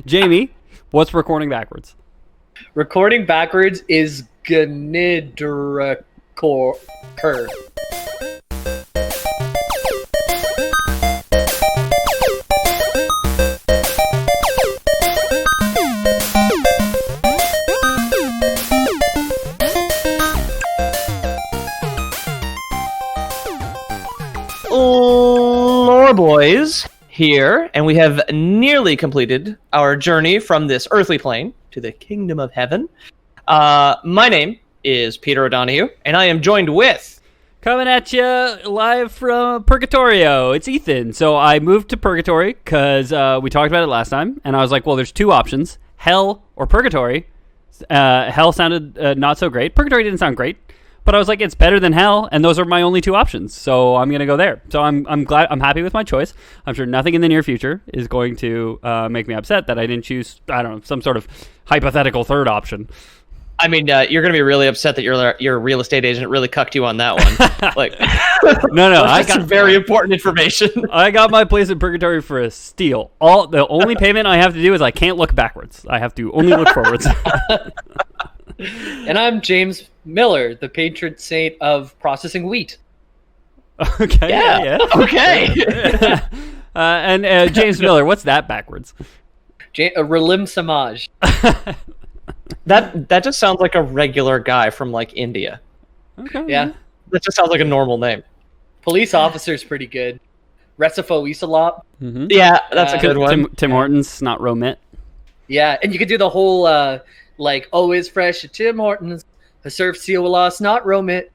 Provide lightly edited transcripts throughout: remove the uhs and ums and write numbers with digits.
Jamie, what's recording backwards? Recording backwards is Gnidrakor. Lore boys here, and we have nearly completed our journey from this earthly plane to the kingdom of heaven. My name is Peter O'Donohue, and I am joined with... Coming at you live from Purgatorio. It's Ethan. So I moved to Purgatory because we talked about it last time, and I was like, well, there's two options, Hell or Purgatory. Hell sounded not so great. Purgatory didn't sound great. But I was like, it's better than Hell, and those are my only two options, so I'm gonna go there. So I'm glad, I'm happy with my choice. I'm sure nothing in the near future is going to make me upset that I didn't choose, I don't know, some sort of hypothetical third option. I mean, you're gonna be really upset that your real estate agent really cucked you on that one. Like, no, I got some very important information. I got my place in Purgatory for a steal. The only payment I have to do is I can't look backwards. I have to only look forwards. And I'm James Miller, the patron saint of processing wheat. Okay. Yeah. Okay. And James Miller, what's that backwards? Relim Samaj. That just sounds like a regular guy from like India. Okay. Yeah. That just sounds like a normal name. Police officer's pretty good. Recifo Isalop. Mm-hmm. Yeah, that's a good one. Tim Hortons, not Romit. Yeah, and you could do the whole like always fresh at Tim Hortons. Surf Siwalas, not Romit.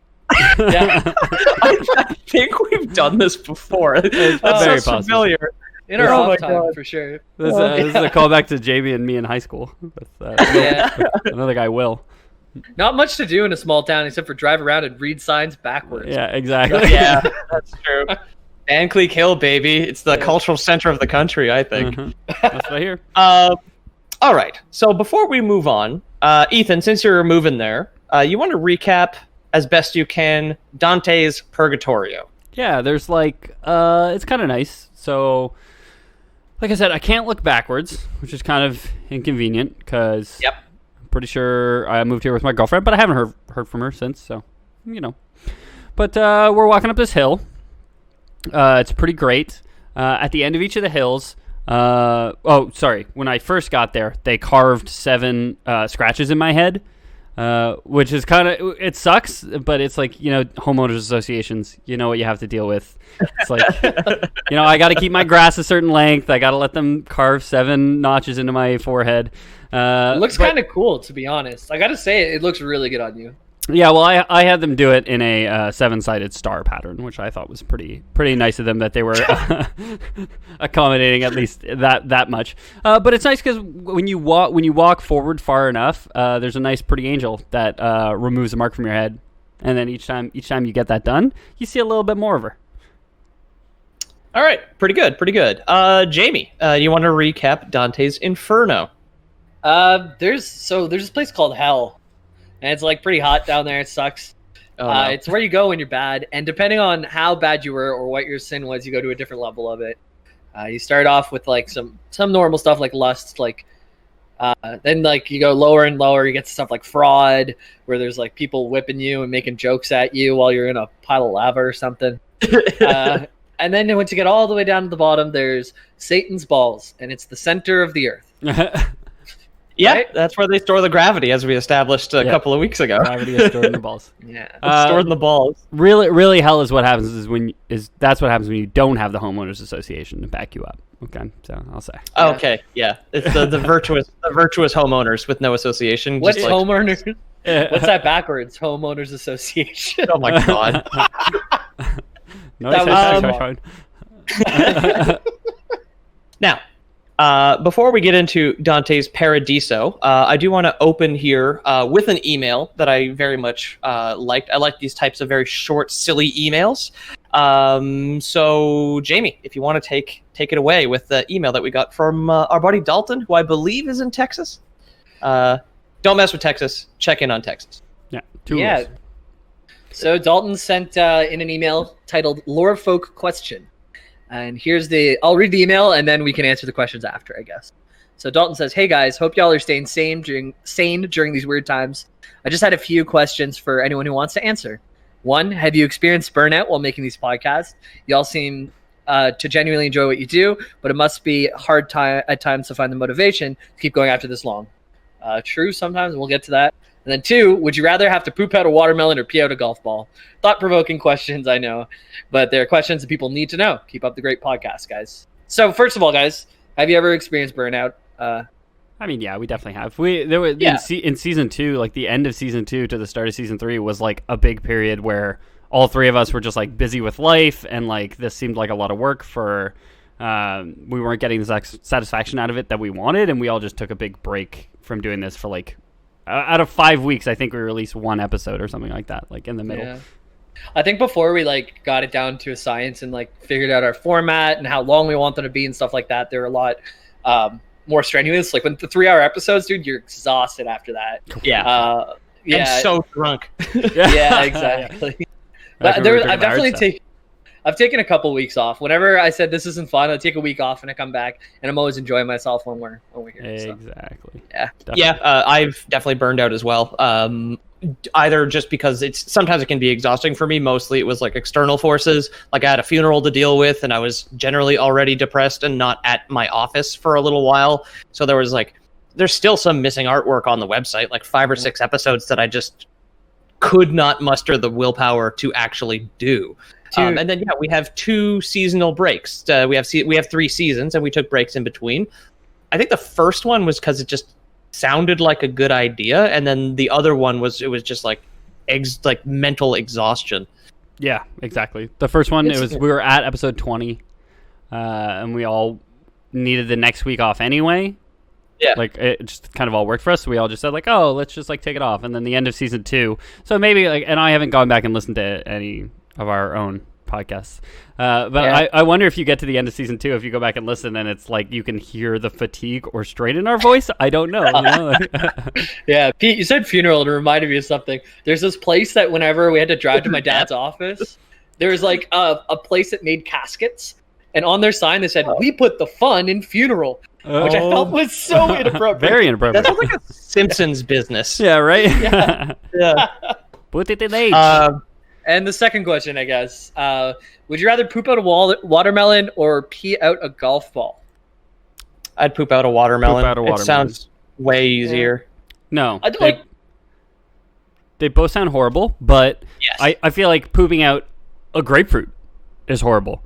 Yeah. I think we've done this before. That's very so possible. familiar. In our Oh off my time, God. for sure. This is a callback to Jamie and me in high school. With, Yeah. with another guy, Will. Not much to do in a small town except for drive around and read signs backwards. Yeah, exactly. Yeah, that's true. Van Cleek Hill, baby. It's the cultural center of the country, I think. Mhm. That's what I hear. All right. So before we move on, Ethan, since you're moving there, you want to recap as best you can Dante's Purgatorio. Yeah, there's like, it's kind of nice. So, like I said, I can't look backwards, which is kind of inconvenient because Yep. I'm pretty sure I moved here with my girlfriend, but I haven't heard from her since, so, you know. But we're walking up this hill. It's pretty great. At the end of each of the hills, when I first got there, they carved 7 scratches in my head, which is kind of, it sucks, but it's like, you know, homeowners associations, you know what you have to deal with. It's like, you know, I got to keep my grass a certain length. I got to let them carve 7 notches into my forehead. It looks kind of cool, to be honest. I gotta say, it looks really good on you. Yeah, well, I had them do it in a 7-sided star pattern, which I thought was pretty nice of them that they were accommodating at least that much. But it's nice because when you walk forward far enough, there's a nice pretty angel that removes a mark from your head, and then each time you get that done, you see a little bit more of her. All right. Pretty good. Jamie, you want to recap Dante's Inferno? There's this place called Hell. And it's like pretty hot down there. It sucks. Oh, no. It's where you go when you're bad. And depending on how bad you were or what your sin was, you go to a different level of it. You start off with like some normal stuff like lust, like then like you go lower and lower. You get to stuff like fraud, where there's like people whipping you and making jokes at you while you're in a pile of lava or something. And then once you get all the way down to the bottom, there's Satan's balls, and it's the center of the earth. Yeah, Right? that's where they store the gravity, as we established a couple of weeks ago. Gravity is stored in the balls. Yeah. It's stored in the balls. Really, hell is what happens that's what happens when you don't have the homeowners association to back you up. Okay, so I'll say. Oh, okay, yeah, it's the virtuous homeowners with no association. What's just like, homeowners? What's that backwards? Homeowners Association. Oh my God. No, That was Now, before we get into Dante's Paradiso, I do want to open here with an email that I very much liked. I like these types of very short, silly emails. So, Jamie, if you want to take it away with the email that we got from our buddy Dalton, who I believe is in Texas. Don't mess with Texas. Check in on Texas. Yeah. Yeah. Rules. So Dalton sent in an email titled Lore Folk Question. And I'll read the email and then we can answer the questions after, I guess. So Dalton says, "Hey guys, hope y'all are staying sane during these weird times. I just had a few questions for anyone who wants to answer. One, have you experienced burnout while making these podcasts? Y'all seem to genuinely enjoy what you do, but it must be hard at times to find the motivation to keep going after this long. True, sometimes, and we'll get to that. And then 2, would you rather have to poop out a watermelon or pee out a golf ball? Thought-provoking questions, I know, but they're questions that people need to know. Keep up the great podcast, guys." So first of all, guys, have you ever experienced burnout? I mean, yeah, we definitely have. In season 2, like the end of season 2 to the start of season 3 was like a big period where all 3 of us were just like busy with life, and like this seemed like a lot of work for. We weren't getting the satisfaction out of it that we wanted, and we all just took a big break from doing this for like. Out of 5 weeks, I think we released 1 episode or something like that, like in the middle. Yeah. I think before we like got it down to a science and like figured out our format and how long we want them to be and stuff like that, they're a lot more strenuous. Like when the 3-hour episodes, dude, you're exhausted after that. Yeah. Yeah. And so drunk. Yeah, exactly. But I've taken a couple weeks off. Whenever I said this isn't fun, I'll take a week off and I come back, and I'm always enjoying myself when we're here. Exactly. So, yeah. Definitely. Yeah, I've definitely burned out as well. Either just because sometimes it can be exhausting for me. Mostly it was like external forces. Like I had a funeral to deal with, and I was generally already depressed and not at my office for a little while. So there's still some missing artwork on the website, like 5 or 6 episodes that I just could not muster the willpower to actually do. And then we have 2 seasonal breaks. We have 3 seasons, and we took breaks in between. I think the first one was because it just sounded like a good idea, and then the other one was just like mental exhaustion. Yeah, exactly. The first one we were at episode 20, and we all needed the next week off anyway. Yeah, like it just kind of all worked for us. So we all just said like, oh, let's just like take it off, and then the end of season 2. So maybe like, and I haven't gone back and listened to any of our own podcasts, but yeah. I wonder if you get to the end of season 2, if you go back and listen, and it's like you can hear the fatigue or strain in our voice. I don't know. You know? Yeah, Pete, you said funeral, and it reminded me of something. There's this place that whenever we had to drive to my dad's office, there was like a place that made caskets, and on their sign they said, "We put the fun in funeral." Which I felt was so inappropriate. Very inappropriate. That sounds like a Simpsons business. Yeah, right? Yeah. Put it in H. And the second question, I guess, would you rather poop out a watermelon or pee out a golf ball? I'd poop out a watermelon. It sounds way easier. No. They both sound horrible, but yes. I feel like pooping out a grapefruit is horrible.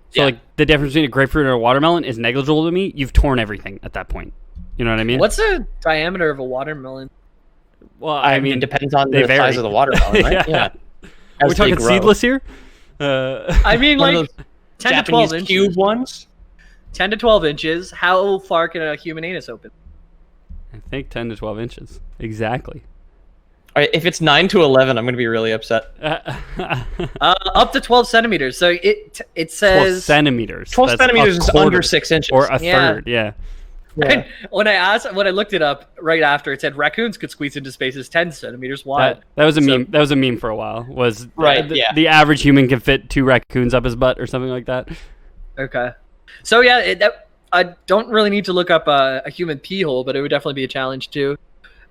So like the difference between a grapefruit and a watermelon is negligible to me. You've torn everything at that point. You know what I mean? What's the diameter of a watermelon? Well, I mean, it depends on the size of the watermelon, right? Yeah. Are we talking seedless here? I mean, like 10 to 12 inches. Cube ones? 10 to 12 inches. How far can a human anus open? I think 10 to 12 inches. Exactly. All right, if it's 9 to 11, I'm going to be really upset. Up to 12 centimeters. So it says 12 centimeters. 12 centimeters is under 6 inches, or a third. Yeah. And when I looked it up right after, it said raccoons could squeeze into spaces 10 centimeters wide. That was a meme. That was a meme for a while. Was right? The average human can fit 2 raccoons up his butt or something like that. Okay. So yeah, I don't really need to look up a human pee hole, but it would definitely be a challenge too.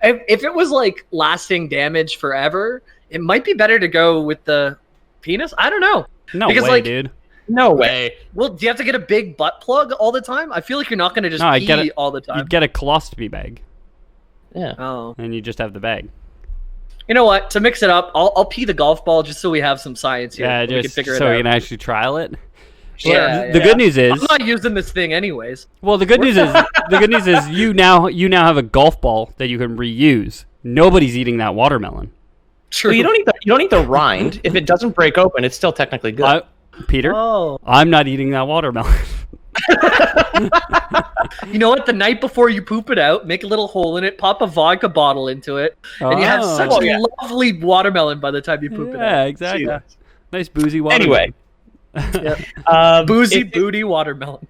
If it was like lasting damage forever, it might be better to go with the penis. I don't know. No way, dude. No way. Well, do you have to get a big butt plug all the time? I feel like you're not going to just pee all the time. You'd get a colostomy bag. Yeah. Oh. And you just have the bag. You know what? To mix it up, I'll pee the golf ball just so we have some science here. Yeah, we can figure it so out. we can actually trial it. Yeah. The good news is I'm not using this thing anyways. Well, the good news is you now have a golf ball that you can reuse. Nobody's eating that watermelon. True. Well, you don't need the rind. If it doesn't break open, it's still technically good. Peter, I'm not eating that watermelon. You know what? The night before you poop it out, make a little hole in it, pop a vodka bottle into it, and you have such a lovely watermelon by the time you poop it out. Yeah, exactly. Yeah. Nice boozy watermelon. Anyway, booty watermelon.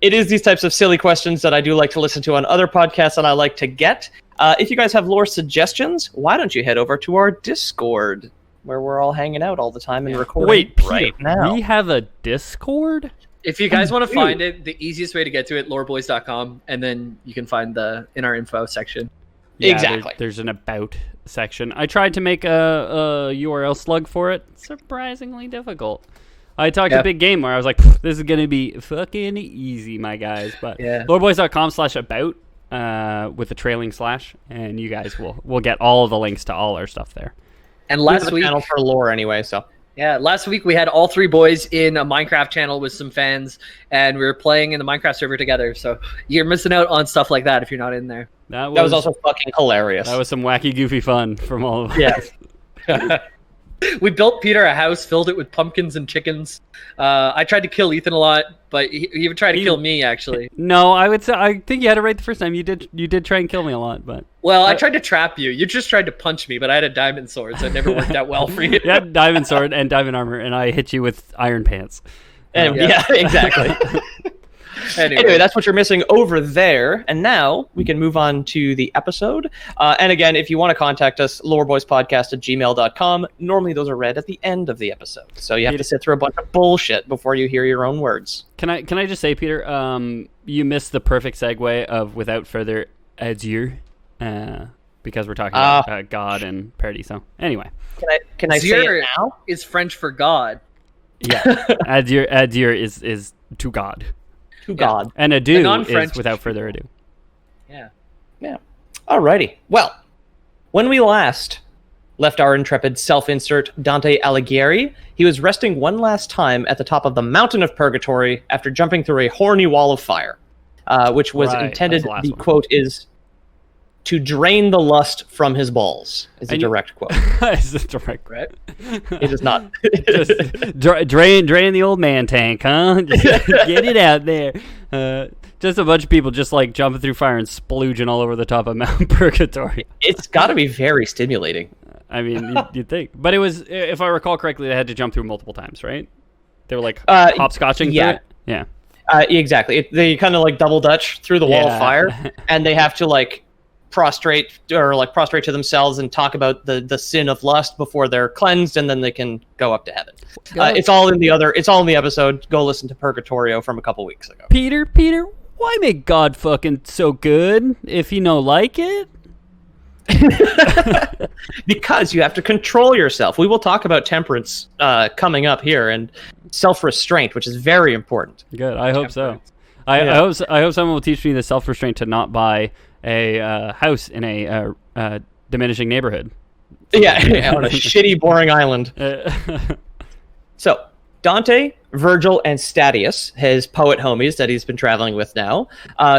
It is these types of silly questions that I do like to listen to on other podcasts, and I like to get. If you guys have lore suggestions, why don't you head over to our Discord, where we're all hanging out all the time and recording Wait, Peter, right now. We have a Discord? If you guys want to find it, the easiest way to get to it, loreboys.com, and then you can find in our info section. Yeah, Exactly. There's an about section. I tried to make a URL slug for it. Surprisingly difficult. I talked a big game where I was like, this is going to be fucking easy, my guys. But loreboys.com/about with a trailing slash, and you guys will get all of the links to all our stuff there. And We have last a week, channel for lore anyway, so. Yeah, last week we had all three boys in a Minecraft channel with some fans, and we were playing in the Minecraft server together. So you're missing out on stuff like that if you're not in there. That was also fucking hilarious. That was some wacky, goofy fun from all of us. Yeah. We built Peter a house, filled it with pumpkins and chickens. I tried to kill Ethan a lot, but he even tried to kill me, actually. No, I think you had it right the first time. You did try and kill me a lot, but... Well, I tried to trap you. You just tried to punch me, but I had a diamond sword, so it never worked out well for you. You had diamond sword and diamond armor, and I hit you with iron pants. Yeah, exactly. Anyway, that's what you're missing over there. And now we can move on to the episode. And again, if you want to contact us, loreboyspodcast@gmail.com. Normally those are read at the end of the episode. So you have to sit through a bunch of bullshit before you hear your own words. Can I just say, Peter, you missed the perfect segue of without further ado, because we're talking about God and Paradiso. Anyway. Can I say it now? Is French for God. Yeah. Adieu is to God. To God. And adieu is without further ado. Yeah. Alrighty. Well, when we last left our intrepid self-insert Dante Alighieri, he was resting one last time at the top of the mountain of purgatory after jumping through a horny wall of fire, which was intended, the quote is, to drain the lust from his balls, is a direct quote. Is a direct quote. It is not. Just drain the old man tank, huh? Just get it out there. Just a bunch of people just like jumping through fire and splooging all over the top of Mount Purgatory. It's got to be very stimulating. I mean, you'd think. But it was, if I recall correctly, they had to jump through multiple times, right? They were like hopscotching through it? Yeah. Exactly. They kind of like double dutch through the wall of fire, and they have to like prostrate to themselves and talk about the sin of lust before they're cleansed, and then they can go up to heaven. It's all in the episode. Go listen to Purgatorio from a couple weeks ago. Peter, why make God fucking so good if you no like it? Because you have to control yourself. We will talk about temperance coming up here, and self-restraint, which is very important. Good. I hope so. I hope someone will teach me the self-restraint to not buy a house in a diminishing neighborhood. Yeah, on a shitty, boring island. So, Dante, Vergil, and Statius, his poet homies that he's been traveling with now,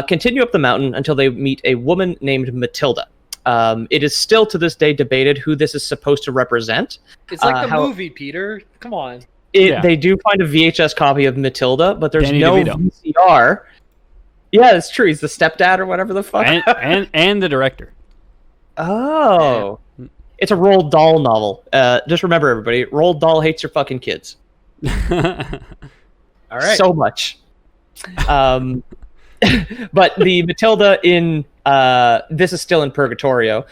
continue up the mountain until they meet a woman named Matilda. It is still to this day debated who this is supposed to represent. It's like the movie, Peter. Come on. They do find a VHS copy of Matilda, but there's no VCR. Yeah, it's true. He's the stepdad or whatever the fuck. And the director. Oh. Yeah. It's a Roald Dahl novel. Just remember, everybody, Roald Dahl hates your fucking kids. All right. So much. But the Matilda in this is still in Purgatorio,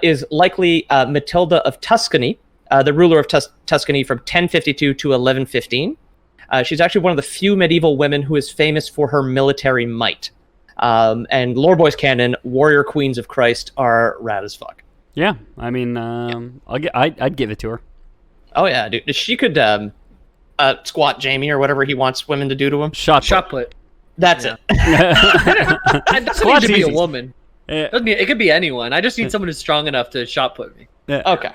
is likely Matilda of Tuscany, the ruler of Tuscany from 1052 to 1115. She's actually one of the few medieval women who is famous for her military might. And Lore Boys canon, warrior queens of Christ are rad as fuck. Yeah, I mean, I'd give it to her. Oh yeah, dude. She could squat Jamie or whatever he wants women to do to him. Shot put. That's it. It doesn't need to be a woman. Yeah. It could be anyone. I just need someone who's strong enough to shot put me. Yeah. Okay.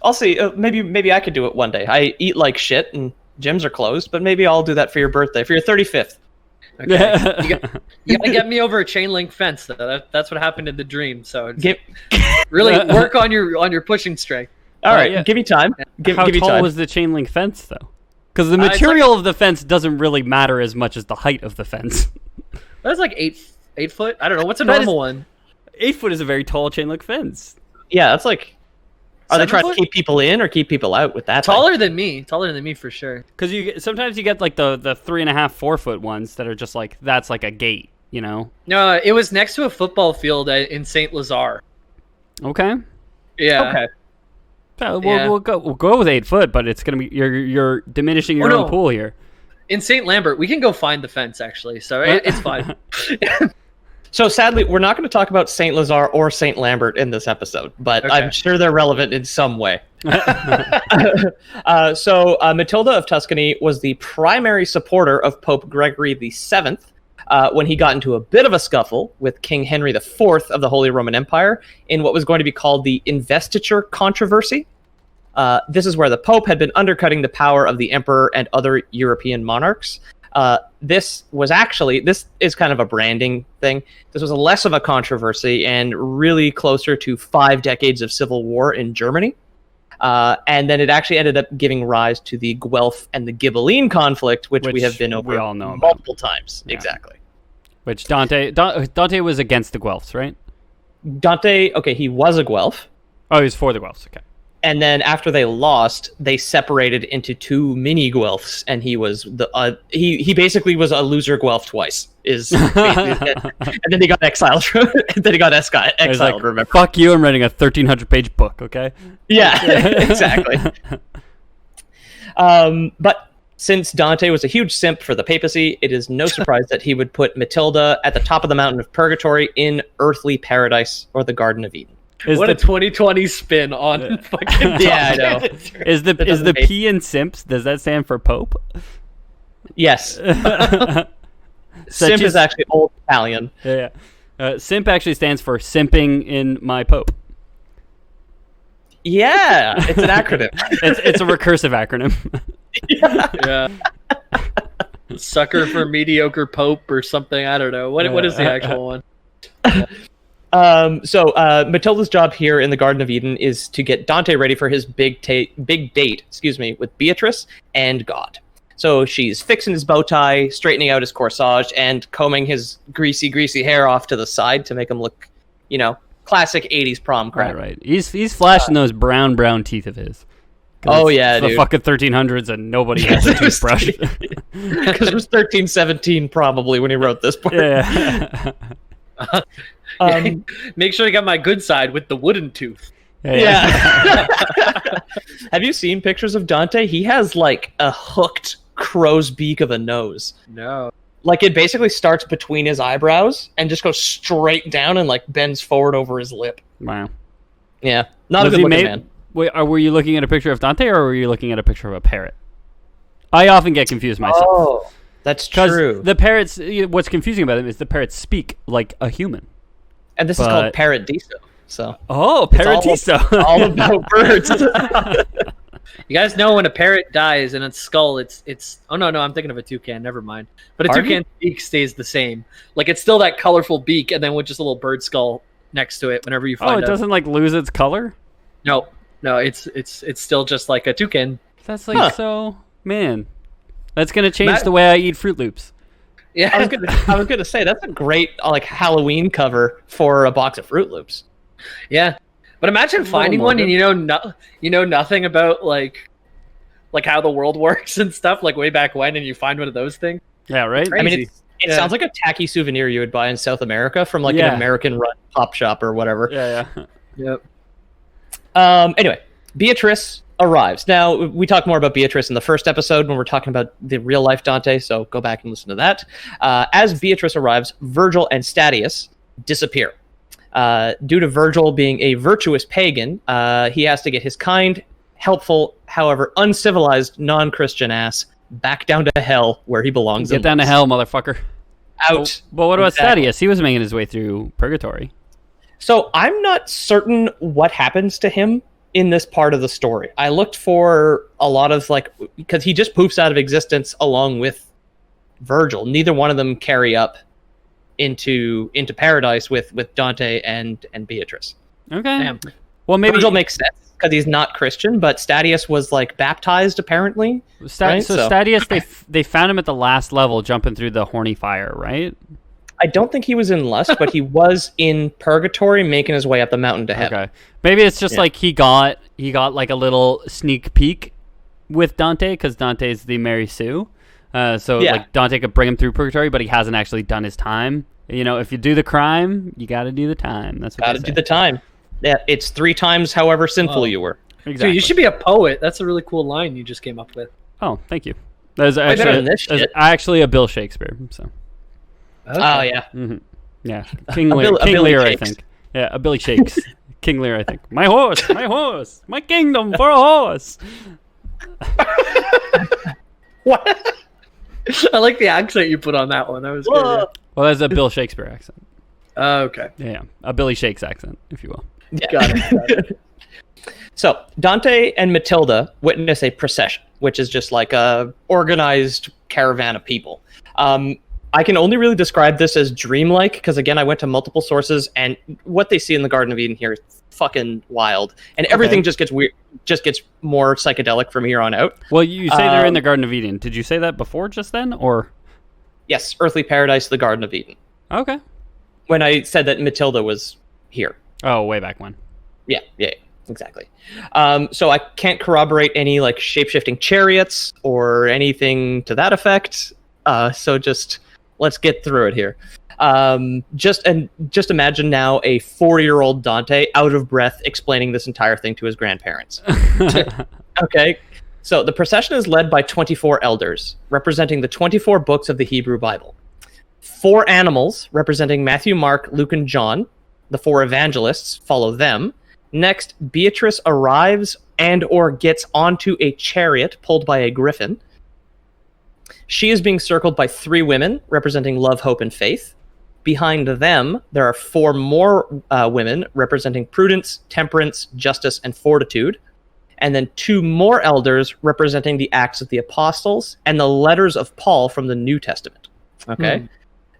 I'll see. Maybe I could do it one day. I eat like shit and gyms are closed, but maybe I'll do that for your birthday, for your 35th. Okay. You gotta get me over a chain link fence, though. That's what happened in the dream. So really work on your pushing strength. All right, give me time. How tall was the chain link fence, though? Because the material of the fence doesn't really matter as much as the height of the fence. That's like 8 foot. I don't know. What's a normal one? 8 foot is a very tall chain link fence. Yeah, that's like. Are they trying to keep people in or keep people out with that? Taller than me for sure. Because sometimes you get like the 3.5, 4 foot ones that are just like that's like a gate, you know? No, it was next to a football field in Saint Lazare. Okay. Yeah. Okay. We'll go with 8 foot, but it's gonna be you're diminishing your own pool here. In St. Lambert, we can go find the fence, actually, so it's fine. So sadly, we're not going to talk about St. Lazare or St. Lambert in this episode, but Okay. I'm sure they're relevant in some way. So Matilda of Tuscany was the primary supporter of Pope Gregory VII when he got into a bit of a scuffle with King Henry IV of the Holy Roman Empire in what was going to be called the Investiture Controversy. This is where the Pope had been undercutting the power of the Emperor and other European monarchs. This is kind of a branding thing. This was less of a controversy and really closer to 5 decades of civil war in Germany. And then it actually ended up giving rise to the Guelph and the Ghibelline conflict, which we have been over we all know multiple times. Yeah. Exactly. Which Dante was against the Guelphs, right? Dante, okay, he was a Guelph. Oh, he was for the Guelphs. Okay. And then after they lost, they separated into 2 mini Guelphs, and he was he basically was a loser Guelph twice. And then he got exiled. And then he got exiled. Like, remember? Fuck you! I'm writing a 1,300-page book. Okay. Yeah, exactly. But since Dante was a huge simp for the papacy, it is no surprise that he would put Matilda at the top of the mountain of purgatory in earthly paradise or the Garden of Eden. What a 2020 spin on fucking Yeah, I know. Is the P in simps? Does that stand for Pope? Yes. Simp is actually old Italian. Yeah. Simp actually stands for simping in my Pope. Yeah, it's an acronym. It's a recursive acronym. Yeah. Sucker for mediocre Pope or something. I don't know. What is the actual one? So Matilda's job here in the Garden of Eden is to get Dante ready for his big date, with Beatrice and God. So she's fixing his bow tie, straightening out his corsage, and combing his greasy hair off to the side to make him look, classic 80s prom crap. Right. He's flashing those brown teeth of his. Oh, yeah, the dude. fucking 1300s and nobody has a toothbrush. Because it was 1317 probably when he wrote this part. Yeah. Make sure you got my good side with the wooden tooth. Yeah. Have you seen pictures of Dante? He has like a hooked crow's beak of a nose. No. Like it basically starts between his eyebrows and just goes straight down and like bends forward over his lip. Wow. Yeah. Not a good looking man. Wait, were you looking at a picture of Dante or were you looking at a picture of a parrot? I often get confused myself. Oh, that's true. The parrots, what's confusing about them is the parrots speak like a human. And this is called Paradiso. So. Oh, Paradiso. All about birds. You guys know when a parrot dies and its skull, it's. Oh no, I'm thinking of a toucan. Never mind. But a toucan's beak stays the same. Like it's still that colorful beak, and then with just a little bird skull next to it. Whenever you find. Oh, it doesn't like lose its color. No, it's still just like a toucan. That's like so man. That's gonna change the way I eat Fruit Loops. Yeah, I was gonna say that's a great like Halloween cover for a box of Fruit Loops. Yeah, but imagine finding one and you know nothing about like how the world works and stuff like way back when, and you find one of those things. Yeah, right. Crazy. I mean, it sounds like a tacky souvenir you would buy in South America from like an American-run pop shop or whatever. Yeah. Yep. Anyway, Beatrice arrives. Now, we talked more about Beatrice in the first episode when we're talking about the real-life Dante, so go back and listen to that. As Beatrice arrives, Vergil and Statius disappear. Due to Vergil being a virtuous pagan, he has to get his kind, helpful, however uncivilized non-Christian ass back down to hell where he belongs. Get down to hell, motherfucker. Out. But what about Statius? He was making his way through purgatory. So I'm not certain what happens to him in this part of the story. I looked for a lot of because he just poofs out of existence along with Vergil. Neither one of them carry up into paradise with Dante and Beatrice. Okay. Damn. Well, maybe Vergil makes sense because he's not Christian, but Statius was baptized apparently. Right? So Statius, they found him at the last level, jumping through the horny fire, right? I don't think he was in lust, but he was in purgatory, making his way up the mountain to heaven. Okay, maybe it's just like he got like a little sneak peek with Dante because Dante's the Mary Sue, like Dante could bring him through purgatory, but he hasn't actually done his time. If you do the crime, you got to do the time. That's what got to do the time. Yeah, it's 3 times however sinful you were. Exactly. Dude, you should be a poet. That's a really cool line you just came up with. Oh, thank you. That's better than this shit. actually a Bill Shakespeare. So. Okay. Oh yeah. Mm-hmm. Yeah, King Lear, King Lear, I think. Yeah, a Billy Shakes. King Lear, I think. My horse, my kingdom for a horse. What? I like the accent you put on that one. That was good. Whoa. Well, that's a Bill Shakespeare accent. Okay. Yeah, a Billy Shakes accent, if you will. Yeah. Got it. So Dante and Matilda witness a procession, which is just like a organized caravan of people. I can only really describe this as dreamlike because, again, I went to multiple sources, and what they see in the Garden of Eden here is fucking wild, and everything just gets weird, just gets more psychedelic from here on out. Well, you say they're in the Garden of Eden. Did you say that before just then, or? Yes, earthly paradise, the Garden of Eden. Okay. When I said that Matilda was here. Oh, way back when. Yeah, exactly. So I can't corroborate any like shape-shifting chariots or anything to that effect. So just let's get through it here. Just imagine now a 4-year-old Dante out of breath explaining this entire thing to his grandparents. Okay. So the procession is led by 24 elders, representing the 24 books of the Hebrew Bible. 4 animals, representing Matthew, Mark, Luke, and John. The 4 evangelists follow them. Next, Beatrice arrives and or gets onto a chariot pulled by a griffin. She is being circled by 3 women, representing love, hope, and faith. Behind them, there are 4 more women, representing prudence, temperance, justice, and fortitude. And then 2 more elders, representing the Acts of the Apostles and the letters of Paul from the New Testament. Okay?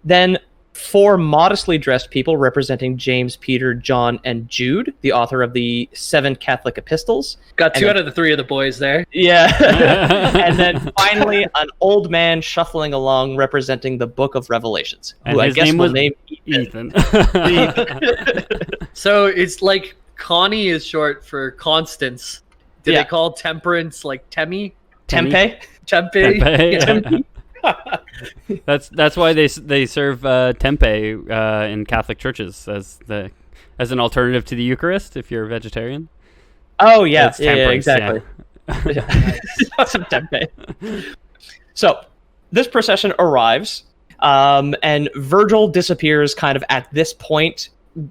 Then 4 modestly dressed people, representing James, Peter, John, and Jude, the author of the 7 Catholic epistles. Got 2 out of the 3 of the boys there. Yeah. And then finally, an old man shuffling along, representing the Book of Revelations. And who his I guess name will was name Ethan. So it's like Connie is short for Constance. Did Yeah. they call temperance like Temi? Tempe. Tempe? Tempeh. That's why they serve tempeh in Catholic churches as an alternative to the Eucharist if you're a vegetarian. Oh, yeah. It's Yeah, temperance, exactly. Some tempe. So, this procession arrives, and Vergil disappears kind of at this point,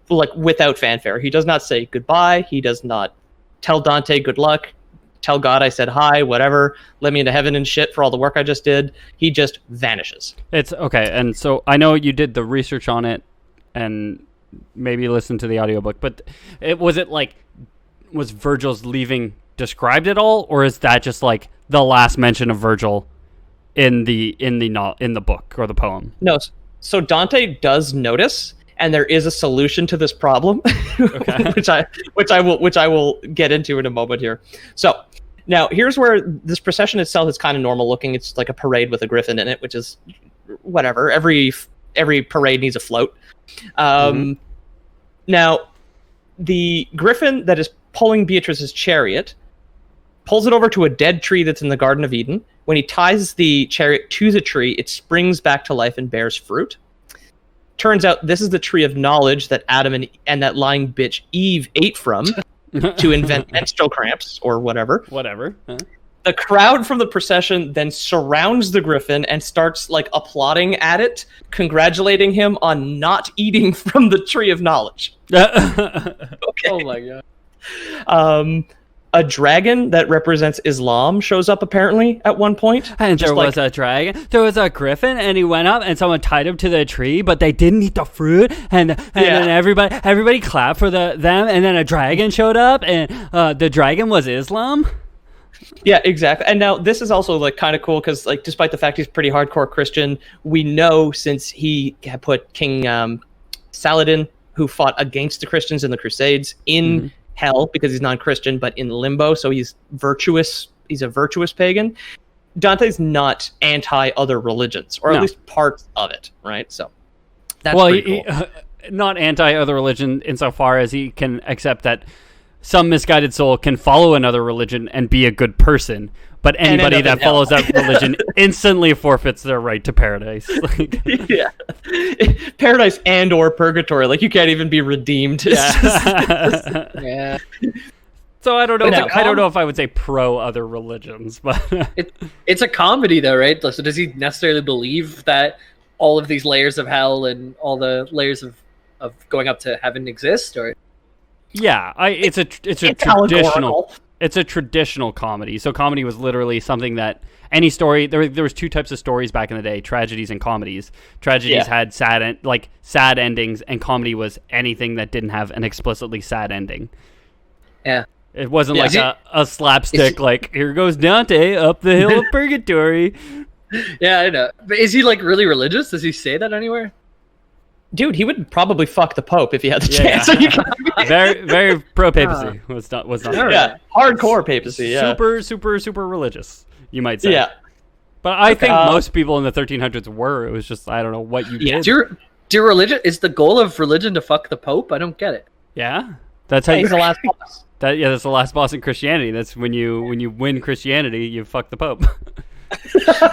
like without fanfare. He does not say goodbye. He does not tell Dante good luck. Tell God I said hi, whatever, let me into heaven and shit for all the work I just did. He just vanishes. It's okay. And so I know you did the research on it and maybe listened to the audiobook, but was Vergil's leaving described at all, or is that just like the last mention of Vergil in the book or the poem? No. So Dante does notice, and there is a solution to this problem, Okay. which I will get into in a moment here. So now here's where this procession itself is kind of normal looking. It's like a parade with a griffin in it, which is whatever. Every parade needs a float. Now the griffin that is pulling Beatrice's chariot pulls it over to a dead tree that's in the Garden of Eden. When he ties the chariot to the tree, it springs back to life and bears fruit. Turns out this is the tree of knowledge that Adam and that lying bitch Eve ate from to invent menstrual cramps or whatever. Whatever. Huh? The crowd from the procession then surrounds the griffin and starts like applauding at it, congratulating him on not eating from the tree of knowledge. Okay. Oh my god. A dragon that represents Islam shows up apparently at one point. And there was a dragon. There was a griffin, and he went up, and someone tied him to the tree, but they didn't eat the fruit. And then everybody clapped for them, and then a dragon showed up, and the dragon was Islam. Yeah, exactly. And now this is also like kind of cool because like despite the fact he's pretty hardcore Christian, we know since he had put King Saladin, who fought against the Christians in the Crusades, in hell because he's non-Christian, but in limbo, so he's virtuous. He's a virtuous pagan. Dante's not anti other religions, or at least parts of it, right? So that's pretty cool. Not anti other religion insofar as he can accept that some misguided soul can follow another religion and be a good person, but anybody that follows that religion instantly forfeits their right to paradise. Yeah, paradise and or purgatory. Like you can't even be redeemed. Yeah. Yeah. So I don't know. But I don't know if I would say pro other religions, but It's a comedy, though, right? So does he necessarily believe that all of these layers of hell and all the layers of going up to heaven exist, or? yeah, it's a traditional. allegorical. It's a traditional comedy. So comedy was literally something that any story. There was two types of stories back in the day: tragedies and comedies. Tragedies had sad endings, and comedy was anything that didn't have an explicitly sad ending. Yeah. It wasn't like a slapstick, like, here goes Dante up the hill of purgatory. Yeah, I know. But is he like really religious? Does he say that anywhere? Dude, he would probably fuck the Pope if he had the chance. So you can... Very, very pro papacy. Was not. Yeah, hardcore papacy. Yeah, super religious. You might say. Yeah, but I think most people in the 1300s were. It was just I don't know what you did. Do religion is the goal of religion to fuck the Pope? I don't get it. Yeah, that's how he's the last boss. That's the last boss in Christianity. That's when you win Christianity, you fuck the Pope.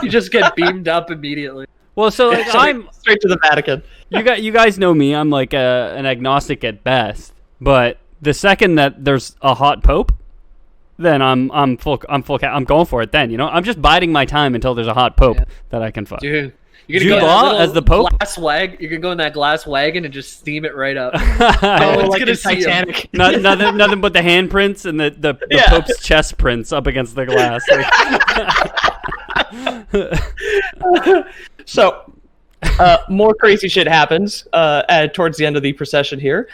You just get beamed up immediately. Well, so like, I'm straight to the Vatican. You guys know me. I'm like an agnostic at best. But the second that there's a hot Pope, then I'm going for it. Then I'm just biding my time until there's a hot Pope that I can fuck. Dude, you're Jude gonna Law as the Pope. You're gonna go in that glass wagon and just steam it right up. Oh, like gonna the Titanic. Nothing but the handprints and the Pope's chest prints up against the glass. So, more crazy shit happens towards the end of the procession here.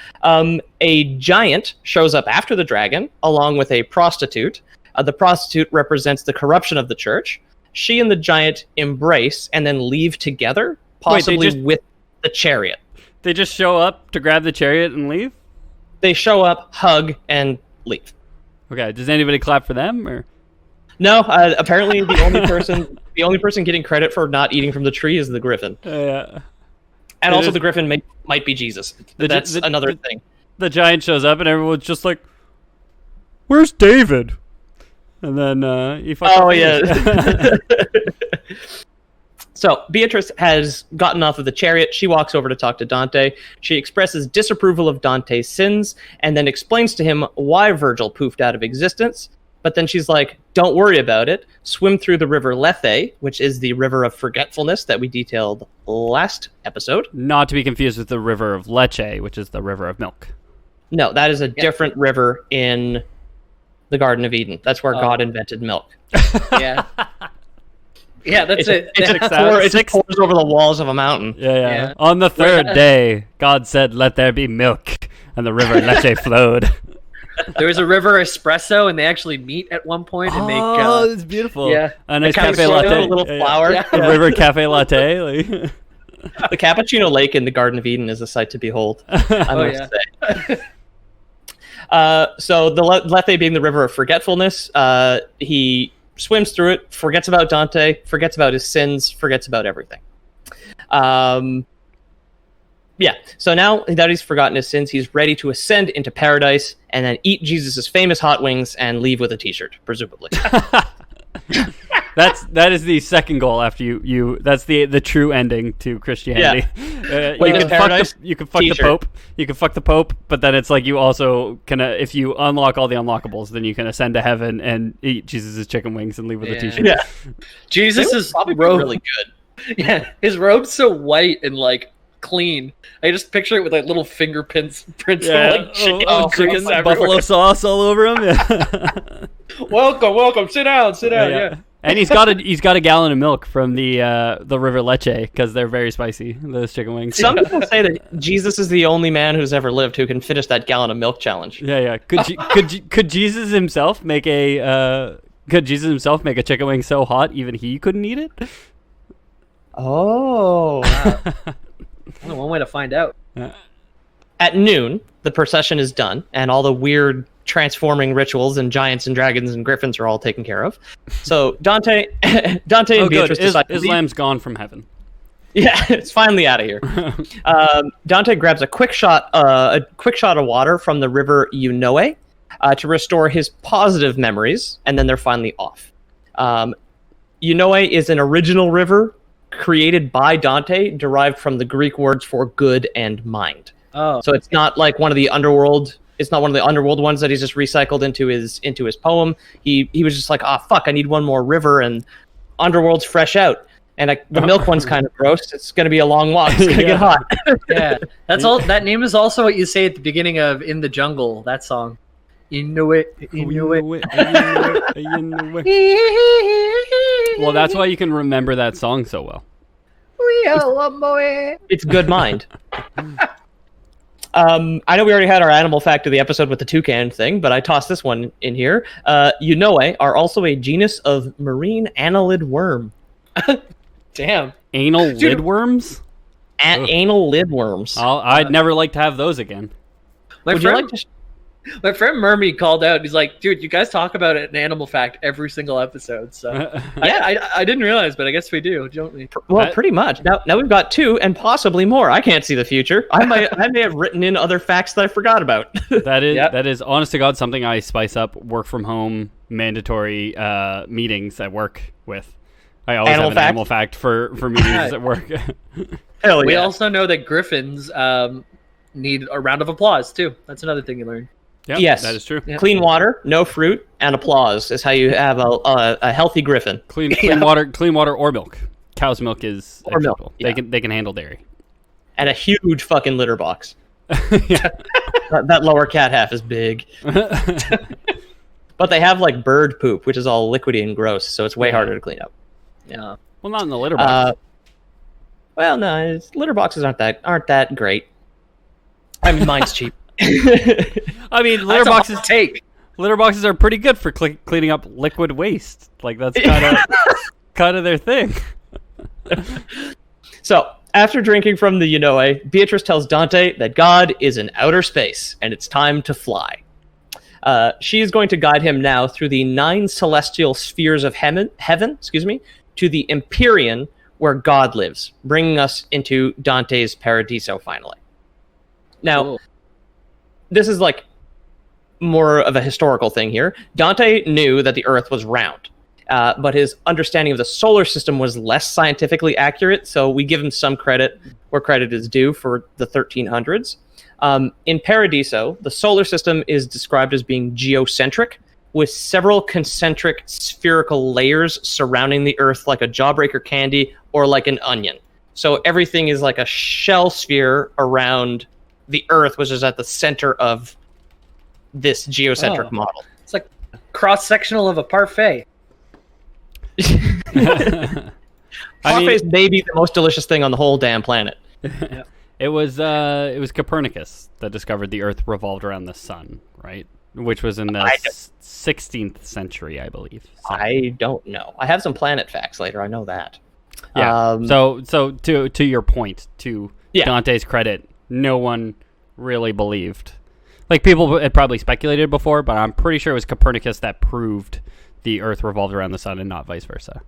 A giant shows up after the dragon, along with a prostitute. The prostitute represents the corruption of the church. She and the giant embrace and then leave together, possibly with the chariot. They just show up to grab the chariot and leave? They show up, hug, and leave. Okay, does anybody clap for them? Or no? Apparently, the only person getting credit for not eating from the tree is the griffin. Yeah. And also, the griffin might be Jesus. That's another thing. The giant shows up, and everyone's just like, "Where's David?" And then he fucks up. Oh, yeah. So, Beatrice has gotten off of the chariot. She walks over to talk to Dante. She expresses disapproval of Dante's sins, and then explains to him why Vergil poofed out of existence. But then she's like, don't worry about it. Swim through the river Lethe, which is the river of forgetfulness that we detailed last episode. Not to be confused with the river of Lecce, which is the river of milk. No, that is a different river in the Garden of Eden. That's where God invented milk. Yeah. Yeah, that's it. It pours over the walls of a mountain. Yeah. On the third day, God said, let there be milk. And the river Lecce flowed. There was a river espresso, and they actually meet at one point and make. Oh, it's beautiful. Yeah, a nice cafe latte, a little flower. Yeah. A river cafe latte. Like. The Cappuccino Lake in the Garden of Eden is a sight to behold. I must say. So the Lethe being the river of forgetfulness, he swims through it, forgets about Dante, forgets about his sins, forgets about everything. So now that he's forgotten his sins, he's ready to ascend into paradise and then eat Jesus' famous hot wings and leave with a t-shirt, presumably. That is the second goal after you that's the true ending to Christianity. Yeah. You can fuck the Pope. You can fuck the Pope, but then it's like you also can if you unlock all the unlockables, then you can ascend to heaven and eat Jesus' chicken wings and leave with a t-shirt. Yeah. Jesus is probably robe really good. Yeah, his robe's so white and like clean. I just picture it with like little fingerprints of like chicken buffalo sauce all over him. Yeah. Welcome. Sit down. Yeah. And he's got a gallon of milk from the river Lecce because they're very spicy. Those chicken wings. Some people say that Jesus is the only man who's ever lived who can finish that gallon of milk challenge. Yeah. Could Jesus himself make a chicken wing so hot even he couldn't eat it? Oh. Wow. One way to find out. At noon, the procession is done, and all the weird transforming rituals and giants and dragons and griffins are all taken care of. So Dante and Beatrice decide Islam's gone from heaven. Yeah, it's finally out of here. Dante grabs a quick shot of water from the river Unoe to restore his positive memories, and then they're finally off. Unoe is an original river created by Dante, derived from the Greek words for good and mind. Oh, so it's not like one of the underworld It's not one of the underworld ones that he's just recycled into his poem. He was just like, fuck, I need one more river, and underworld's fresh out. And the milk one's kind of gross. It's going to be a long walk. It's going to get hot. Yeah, that's all. That name is also what you say at the beginning of "In the Jungle." That song. Well, that's why you can remember that song so well. It's good mind. I know we already had our animal fact of the episode with the toucan thing, but I tossed this one in here. Unoe are also a genus of marine annelid worm. Damn. Anal lid worms? Anal lid worms. I'd never like to have those again. My friend Mermy called out. He's like, dude, you guys talk about an animal fact every single episode. So I didn't realize, but I guess we do, don't we? Well, pretty much. Now we've got 2 and possibly more. I can't see the future. I may have written in other facts that I forgot about. That is honest to God something I spice up work from home mandatory meetings at work with. I always have an animal fact for meetings at work. Hell yeah. We also know that griffins need a round of applause too. That's another thing you learn. Yep, yes, that is true. Yep. Clean water, no fruit, and applause is how you have a healthy griffin. Clean water or milk. Cow's milk is acceptable. They can handle dairy. And a huge fucking litter box. That lower cat half is big. But they have like bird poop, which is all liquidy and gross, so it's way harder to clean up. Yeah. Well, not in the litter box. Well, no, litter boxes aren't that great. I mean, mine's cheap. I mean, litter boxes are pretty good for cleaning up liquid waste. Like that's kind of their thing. So, after drinking from the Unoe, Beatrice tells Dante that God is in outer space and it's time to fly. She is going to guide him now through the 9 celestial spheres of heaven, to the Empyrean, where God lives, bringing us into Dante's Paradiso finally. Now, this is like more of a historical thing here. Dante knew that the Earth was round, but his understanding of the solar system was less scientifically accurate, so we give him some credit where credit is due for the 1300s. In Paradiso, the solar system is described as being geocentric, with several concentric spherical layers surrounding the Earth like a jawbreaker candy or like an onion. So everything is like a shell sphere around the Earth, which is at the center of this geocentric model. It's like cross-sectional of a parfait. Parfait is maybe the most delicious thing on the whole damn planet. Yeah. It was Copernicus that discovered the Earth revolved around the sun, right? Which was in the 16th century, I believe. So. I don't know. I have some planet facts later. I know that. Yeah. So to your point, to Dante's credit, no one really believed. Like people had probably speculated before, but I'm pretty sure it was Copernicus that proved the Earth revolved around the sun and not vice versa.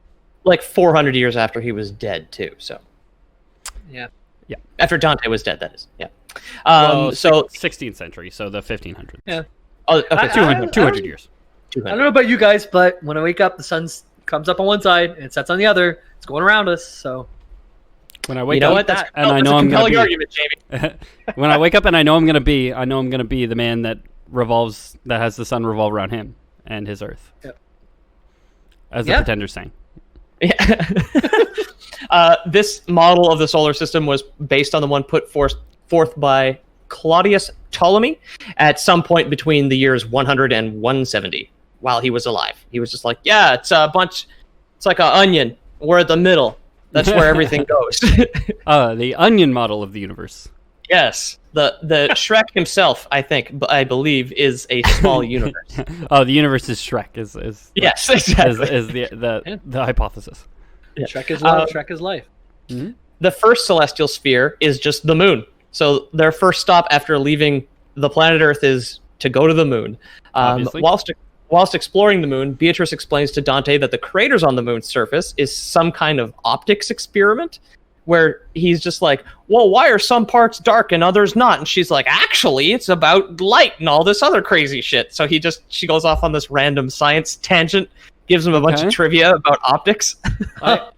Like 400 years after he was dead, too. So. Yeah. Yeah. After Dante was dead, that is. Yeah. So 16th century, so the 1500s. Yeah. Oh, okay. 200 years. 200. I don't know about you guys, but when I wake up, the sun comes up on one side and it sets on the other. It's going around us, so. When I wake up, and I know I'm going to be. Argument, Jamie. When I wake up and I know I'm going to be the man that has the sun revolve around him and his Earth. Yep. As the Pretender's saying. Yeah. This model of the solar system was based on the one put forth by Claudius Ptolemy at some point between the years 100 and 170 while he was alive. He was just like, yeah, it's like an onion. We're at the middle. That's where everything goes. The onion model of the universe. Yes. The Shrek himself, I believe, is a small universe. Oh, the universe is Shrek. Is yes, exactly. Is the hypothesis. Yeah. Shrek is love. Shrek is life. Mm-hmm. The first celestial sphere is just the moon. So their first stop after leaving the planet Earth is to go to the moon. Whilst exploring the moon, Beatrice explains to Dante that the craters on the moon's surface is some kind of optics experiment, where he's just like, well, why are some parts dark and others not? And she's like, actually, it's about light and all this other crazy shit. So she goes off on this random science tangent, gives him a bunch of trivia about optics.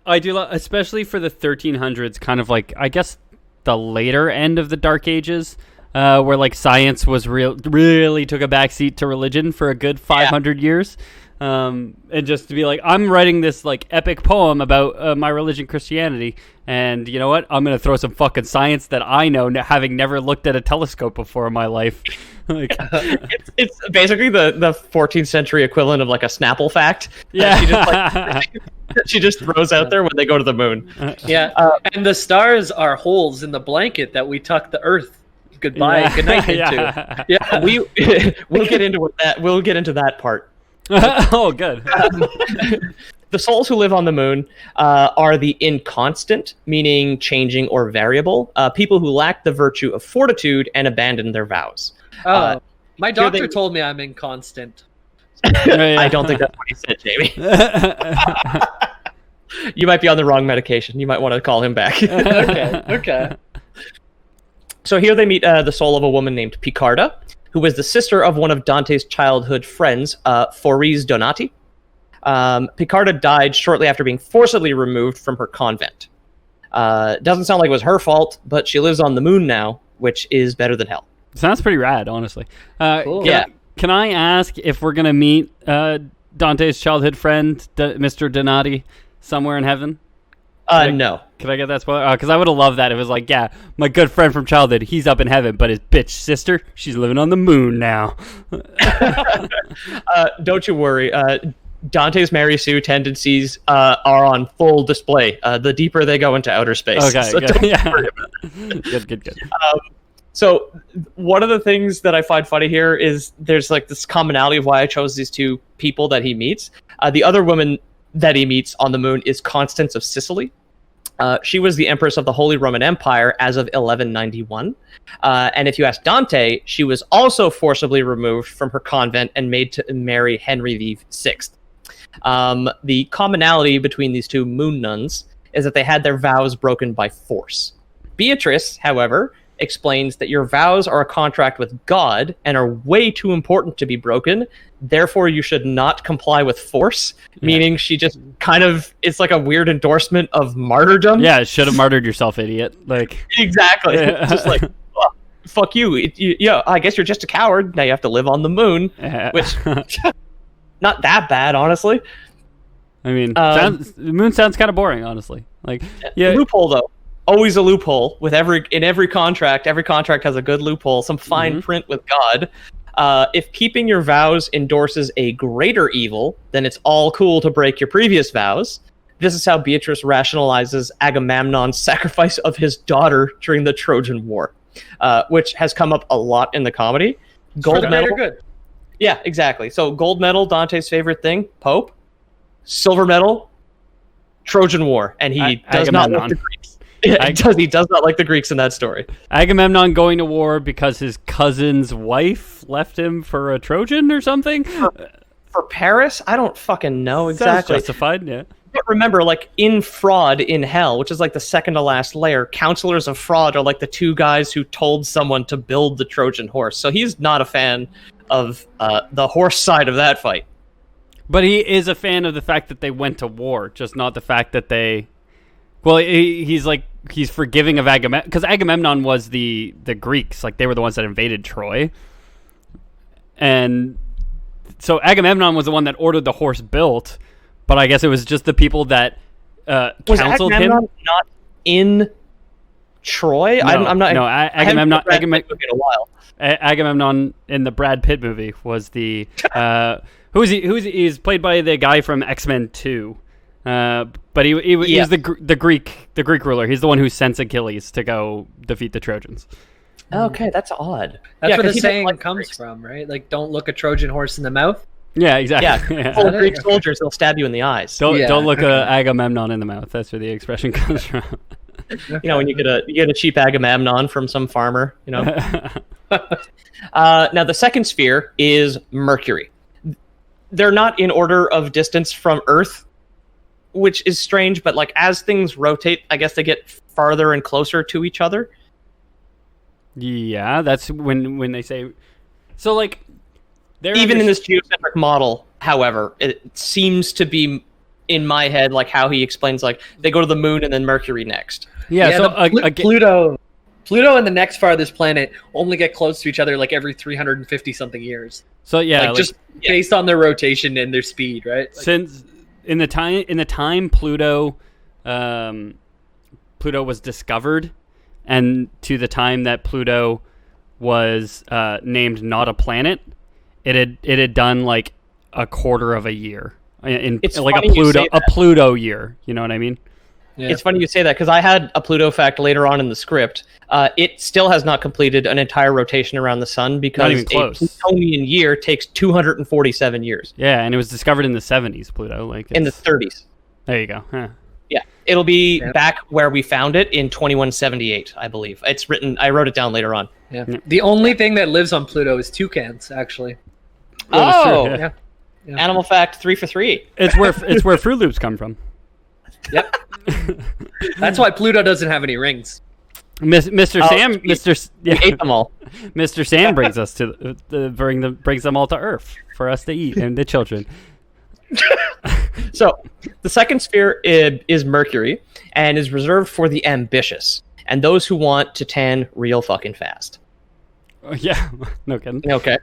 I do, especially for the 1300s, kind of like, I guess, the later end of the Dark Ages. where like science was really took a backseat to religion for a good 500 years. And just to be like, I'm writing this like epic poem about my religion, Christianity, and you know what? I'm gonna throw some fucking science that I know, having never looked at a telescope before in my life. Like, it's basically the 14th century equivalent of like a Snapple fact. Yeah, She just throws out there when they go to the moon. And the stars are holes in the blanket that we tuck the Earth goodbye, good night into. We'll get into that. We'll get into that part. Oh, good. The souls who live on the moon are the inconstant, meaning changing or variable, people who lack the virtue of fortitude and abandon their vows. My doctor told me I'm inconstant. I don't think that's what he said, Jamie. You might be on the wrong medication. You might want to call him back. Okay. So here they meet the soul of a woman named Picarda, who was the sister of one of Dante's childhood friends, Florence Donati. Picarda died shortly after being forcibly removed from her convent. Doesn't sound like it was her fault, but she lives on the moon now, which is better than hell. Sounds pretty rad, honestly. Cool. Can I ask if we're gonna meet Dante's childhood friend, Mr. Donati, somewhere in heaven? No. Could I get that spoiler? Because I would have loved that. It was like, yeah, my good friend from childhood, he's up in heaven, but his bitch sister, she's living on the moon now. Don't you worry. Dante's Mary Sue tendencies are on full display the deeper they go into outer space. Okay, so good. don't Yeah. worry about it. Good. So one of the things that I find funny here is there's like this commonality of why I chose these two people that he meets. The other woman that he meets on the moon is Constance of Sicily. She was the empress of the Holy Roman Empire as of 1191. And if you ask Dante, she was also forcibly removed from her convent and made to marry Henry VI. The commonality between these two moon nuns is that they had their vows broken by force. Beatrice, however, explains that your vows are a contract with God and are way too important to be broken. Therefore, you should not comply with force, meaning she just kind of, it's like a weird endorsement of martyrdom. Yeah, should have martyred yourself, idiot. Like Exactly. Just like, well, fuck you. I guess you're just a coward. Now you have to live on the moon, which, not that bad, honestly. I mean, the moon sounds kind of boring, honestly. Like, yeah. Loophole, though. Always a loophole with every contract. Every contract has a good loophole, some fine print with God. If keeping your vows endorses a greater evil, then it's all cool to break your previous vows. This is how Beatrice rationalizes Agamemnon's sacrifice of his daughter during the Trojan War, which has come up a lot in the comedy. Gold medal. Good. Yeah, exactly. So gold medal, Dante's favorite thing, Pope. Silver medal, Trojan War, and he does not like the Greeks. He does not like the Greeks in that story. Agamemnon going to war because his cousin's wife left him for a Trojan or something? For Paris? I don't fucking know exactly. Sounds justified, yeah. But remember, like, in fraud in hell, which is like the second to last layer, counselors of fraud are like the two guys who told someone to build the Trojan horse. So he's not a fan of the horse side of that fight. But he is a fan of the fact that they went to war, just not the fact that they... Well, he's forgiving of Agamemnon, because Agamemnon was the Greeks, like they were the ones that invaded Troy, and so Agamemnon was the one that ordered the horse built, but I guess it was just the people that counseled him. Was Agamemnon not in Troy? No, I'm not. No, Agamemnon. In a while. Agamemnon in the Brad Pitt movie was the he's played by the guy from X-Men 2. But he was the Greek ruler. He's the one who sent Achilles to go defeat the Trojans. Okay, that's odd. That's where the saying comes from, right? Like, don't look a Trojan horse in the mouth. Yeah, exactly. Yeah, full Greek soldiers, they'll stab you in the eyes. Don't look Agamemnon in the mouth. That's where the expression comes from. You know, when you get a cheap Agamemnon from some farmer, you know. Now, the second sphere is Mercury. They're not in order of distance from Earth, which is strange, but like as things rotate, I guess they get farther and closer to each other. Yeah, that's when they say so. Like, even in this geocentric model, however, it seems to be in my head like how he explains, like they go to the moon and then Mercury next. Yeah, so Pluto Pluto and the next farthest planet only get close to each other like every 350 something years. So yeah, like just based on their rotation and their speed, right? Like, since in the time Pluto was discovered, and to the time that Pluto was named not a planet, it had done like a quarter of a year it's like a Pluto year. You know what I mean? Yeah. It's funny you say that because I had a Pluto fact later on in the script. It still has not completed an entire rotation around the sun because a Plutonian year takes 247 years. Yeah, and it was discovered in the 70s, Pluto. Like in the 30s. There you go. Huh. Yeah, it'll be back where we found it in 2178, I believe. It's written. I wrote it down later on. Yeah. The only thing that lives on Pluto is toucans, actually. Oh, yeah. Animal fact 3 for 3. It's where Fruit Loops come from. Yep. That's why Pluto doesn't have any rings. Mr. Sam, we ate them all. Mr. Sam brings us to brings them all to Earth for us to eat and the children. So the second sphere is Mercury and is reserved for the ambitious and those who want to tan real fucking fast. Yeah, no kidding. Okay.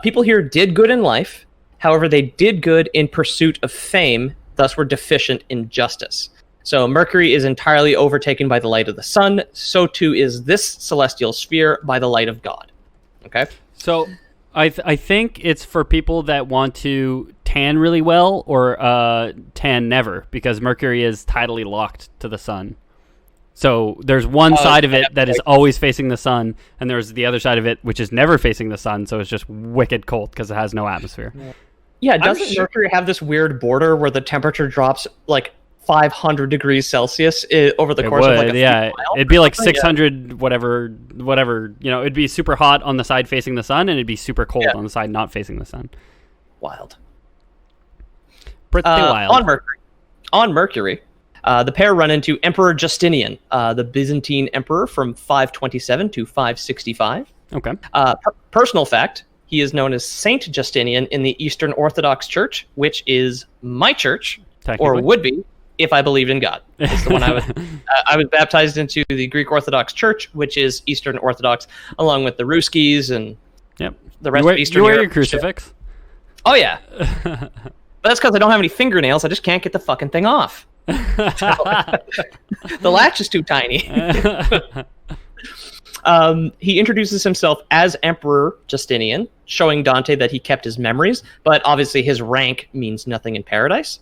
People here did good in life. However, they did good in pursuit of fame, thus were deficient in justice. So Mercury is entirely overtaken by the light of the sun. So too is this celestial sphere by the light of God. Okay? So I think it's for people that want to tan really well or tan never, because Mercury is tidally locked to the sun. So there's one side of it that is always facing the sun, and there's the other side of it which is never facing the sun, so it's just wicked cold because it has no atmosphere. Yeah, doesn't Mercury have this weird border where the temperature drops like 500 degrees Celsius over the course of like a few miles? It'd be like 600 whatever, you know, it'd be super hot on the side facing the sun, and it'd be super cold on the side not facing the sun. Wild. Pretty wild. On Mercury, the pair run into Emperor Justinian, the Byzantine emperor from 527 to 565. Okay. Personal fact, he is known as Saint Justinian in the Eastern Orthodox Church, which is my church, or would be, if I believed in God. It's the one I was baptized into the Greek Orthodox Church, which is Eastern Orthodox, along with the Ruskies and the rest of Eastern Europe. You wear your crucifix? Oh, yeah. But that's because I don't have any fingernails. I just can't get the fucking thing off. The latch is too tiny. He introduces himself as Emperor Justinian, showing Dante that he kept his memories, but obviously his rank means nothing in paradise.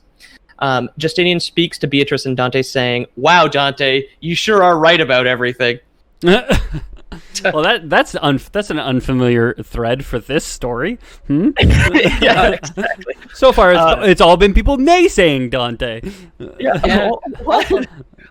Justinian speaks to Beatrice and Dante saying, "Wow, Dante, you sure are right about everything." Well, that's an unfamiliar thread for this story. Yeah, exactly. So far, it's all been people naysaying Dante. Yeah.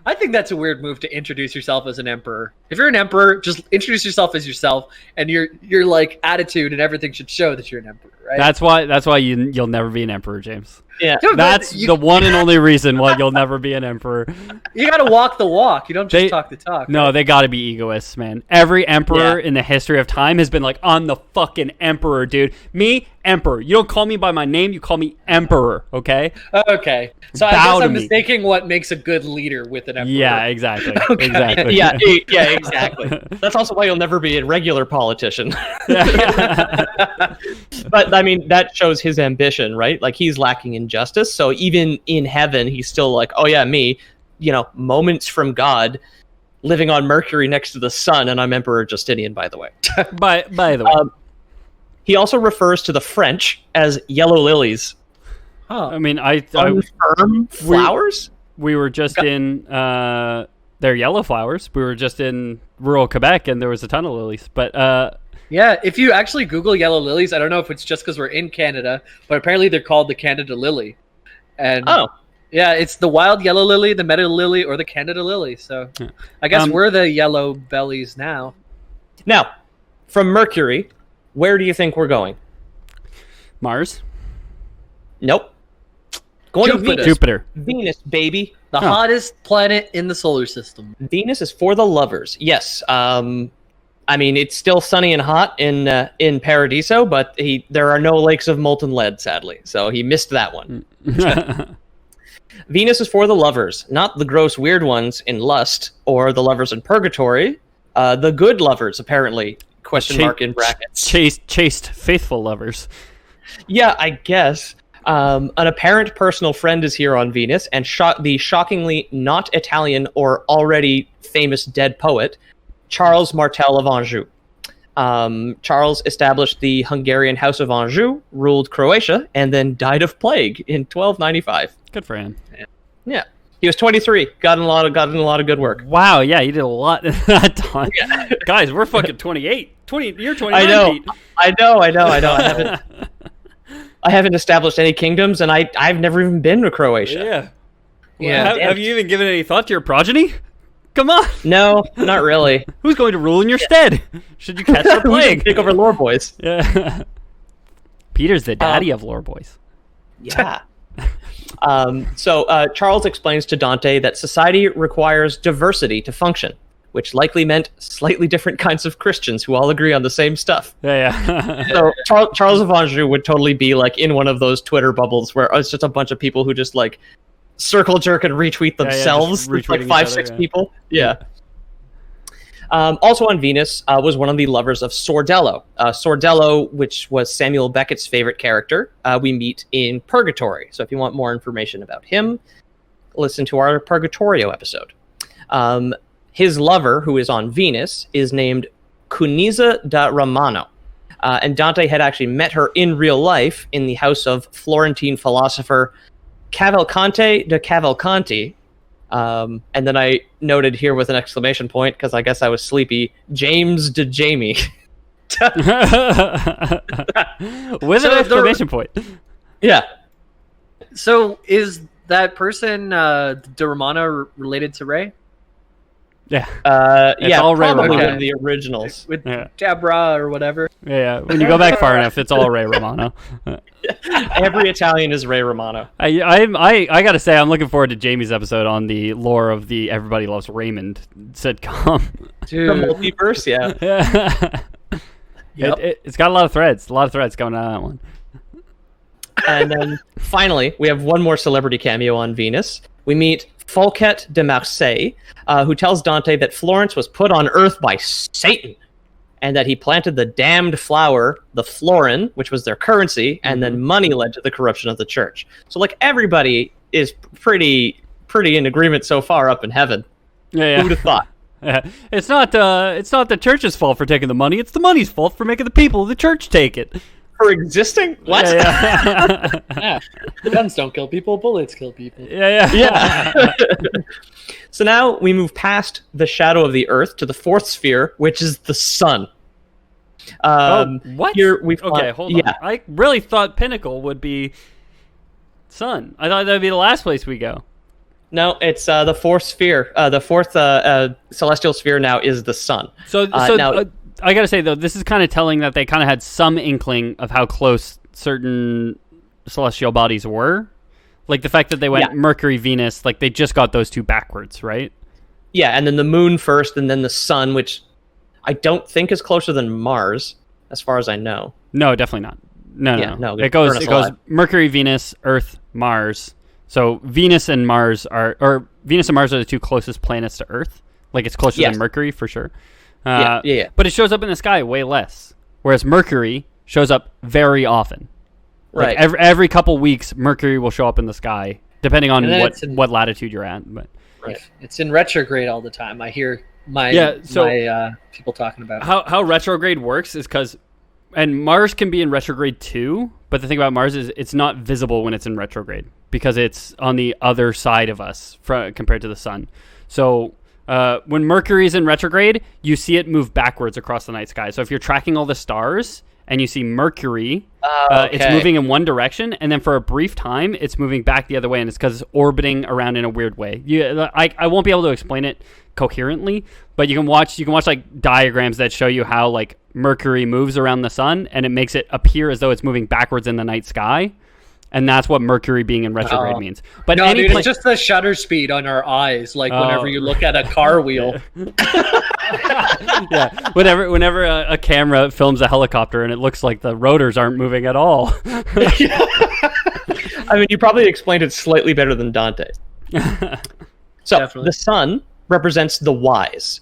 I think that's a weird move to introduce yourself as an emperor. If you're an emperor, just introduce yourself as yourself, and your like attitude and everything should show that you're an emperor, right? That's why you'll never be an emperor, James. Yeah, that's the one and only reason why you'll never be an emperor. You got to walk the walk. You don't just talk the talk. No, they got to be egoists, man. Every emperor in the history of time has been like, "I'm the fucking emperor, dude. Me, emperor. You don't call me by my name. You call me emperor, okay?" Okay. So I guess I'm mistaking what makes a good leader with an emperor. Yeah, exactly. Okay. Exactly. Yeah, exactly. That's also why you'll never be a regular politician. But I mean, that shows his ambition, right? Like he's lacking in justice. So even in heaven, he's still like, "Oh yeah, me, moments from God, living on Mercury next to the sun, and I'm Emperor Justinian, by the way." By the way, he also refers to the French as yellow lilies. Huh. I mean, flowers. We were just in they're yellow flowers. We were just in rural Quebec, and there was a ton of lilies. But yeah, if you actually Google yellow lilies, I don't know if it's just because we're in Canada, but apparently they're called the Canada lily. And yeah, it's the wild yellow lily, the meadow lily, or the Canada lily. So I guess we're the yellow bellies now. Now, from Mercury, where do you think we're going? Mars? Nope. Going Jupiter. to Jupiter. Venus, baby. The hottest planet in the solar system. Venus is for the lovers. Yes. I mean, it's still sunny and hot in Paradiso, but there are no lakes of molten lead, sadly. So he missed that one. Venus is for the lovers, not the gross weird ones in lust or the lovers in purgatory, The good lovers, apparently, question mark in brackets. Chaste, faithful lovers. Yeah, I guess. An apparent personal friend is here on Venus, and the shockingly not Italian or already famous dead poet, Charles Martel of Anjou. Charles established the Hungarian House of Anjou, ruled Croatia, and then died of plague in 1295. Good for him. Yeah. He was 23. Got in a lot of good work. Wow, yeah, he did a lot in that time. Yeah. Guys, we're fucking 28. You're 29. I know. Pete. I know. I haven't established any kingdoms, and I've never even been to Croatia. Yeah. Have you even given any thought to your progeny? Come on. No, not really. Who's going to rule in your stead? Should you catch the plague? Take over lore boys. Yeah. Peter's the daddy of lore boys. Yeah. So Charles explains to Dante that society requires diversity to function, which likely meant slightly different kinds of Christians who all agree on the same stuff. Yeah. So Charles of Anjou would totally be like in one of those Twitter bubbles where it's just a bunch of people who just like circle jerk and retweet themselves. It's like 5-6 people. Yeah. Also on Venus was one of the lovers of Sordello. Sordello, which was Samuel Beckett's favorite character, we meet in Purgatory. So if you want more information about him, listen to our Purgatorio episode. His lover, who is on Venus, is named Cunizza da Romano. And Dante had actually met her in real life in the house of Florentine philosopher Cavalcante de Cavalcanti. And then I noted here with an exclamation point, because I guess I was sleepy, James de Jamie. With an exclamation point. Yeah. So is that person, de Romano, related to Ray? Yeah. Yeah, all Ray probably Romano. one of the originals. With Deborah or whatever? Yeah. When you go back far enough, it's all Ray Romano. Every Italian is Ray Romano. I gotta say, I'm looking forward to Jamie's episode on the lore of the Everybody Loves Raymond sitcom. The multiverse, yeah. It's got a lot of threads going on that one. And then finally, we have one more celebrity cameo on Venus. We meet Folquet de Marseille, who tells Dante that Florence was put on Earth by Satan, and that he planted the damned flower, the florin, which was their currency, and then money led to the corruption of the church. So, like, everybody is pretty in agreement so far up in heaven. Yeah. Who'd have thought? Yeah. It's not the church's fault for taking the money. It's the money's fault for making the people of the church take it. For existing? What? Yeah. Guns don't kill people, bullets kill people. Yeah. So now we move past the shadow of the Earth to the fourth sphere, which is the sun. What? Here we've hold on. I really thought Pinnacle would be sun. I thought that would be the last place we go. No, it's the fourth sphere. The fourth celestial sphere now is the sun. Now, I gotta say though, this is kind of telling that they kind of had some inkling of how close certain celestial bodies were, like the fact that they went Mercury, Venus, like they just got those two backwards, right? Yeah, and then the moon first, and then the sun, which I don't think is closer than Mars, as far as I know. No, definitely not. No. It goes Mercury, Venus, Earth, Mars. So Venus and Mars are the two closest planets to Earth. Like it's closer than Mercury for sure. Yeah. But it shows up in the sky way less. Whereas Mercury shows up very often. Like right. Every couple weeks, Mercury will show up in the sky, depending on what latitude you're at. But it's in retrograde all the time. I hear my people talking about it. How retrograde works is because, and Mars can be in retrograde too. But the thing about Mars is it's not visible when it's in retrograde because it's on the other side of us compared to the sun. So when Mercury is in retrograde, you see it move backwards across the night sky. So if you're tracking all the stars and you see Mercury, it's moving in one direction, and then for a brief time, it's moving back the other way, and it's because it's orbiting around in a weird way. I won't be able to explain it coherently, but you can watch like diagrams that show you how like Mercury moves around the sun, and it makes it appear as though it's moving backwards in the night sky. And that's what Mercury being in retrograde means. But it's just the shutter speed on our eyes, like whenever you look at a car wheel. Yeah, whenever a camera films a helicopter and it looks like the rotors aren't moving at all. I mean, you probably explained it slightly better than Dante. So Definitely. the sun represents the wise.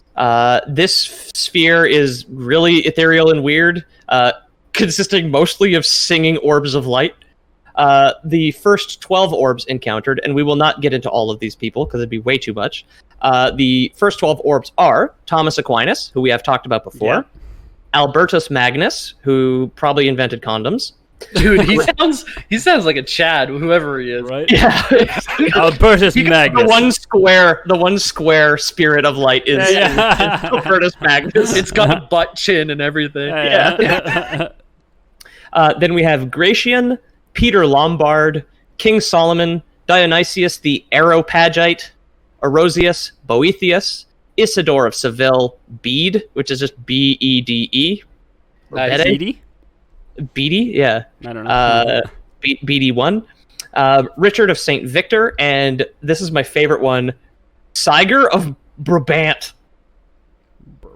This sphere is really ethereal and weird, consisting mostly of singing orbs of light. The first 12 orbs encountered, and we will not get into all of these people because it'd be way too much. The first 12 orbs are Thomas Aquinas, who we have talked about before, Albertus Magnus, who probably invented condoms. Dude, he sounds like a Chad, whoever he is. Right? Yeah. Albertus Magnus. The one square spirit of light is Albertus Magnus. It's got butt chin and everything. Yeah. Then we have Gratian, Peter Lombard, King Solomon, Dionysius the Areopagite, Orosius, Boethius, Isidore of Seville, Bede, which is just B-E-D-E. Bede? Bede, yeah. I don't know. BD1. Richard of St. Victor, and this is my favorite one, Siger of Brabant.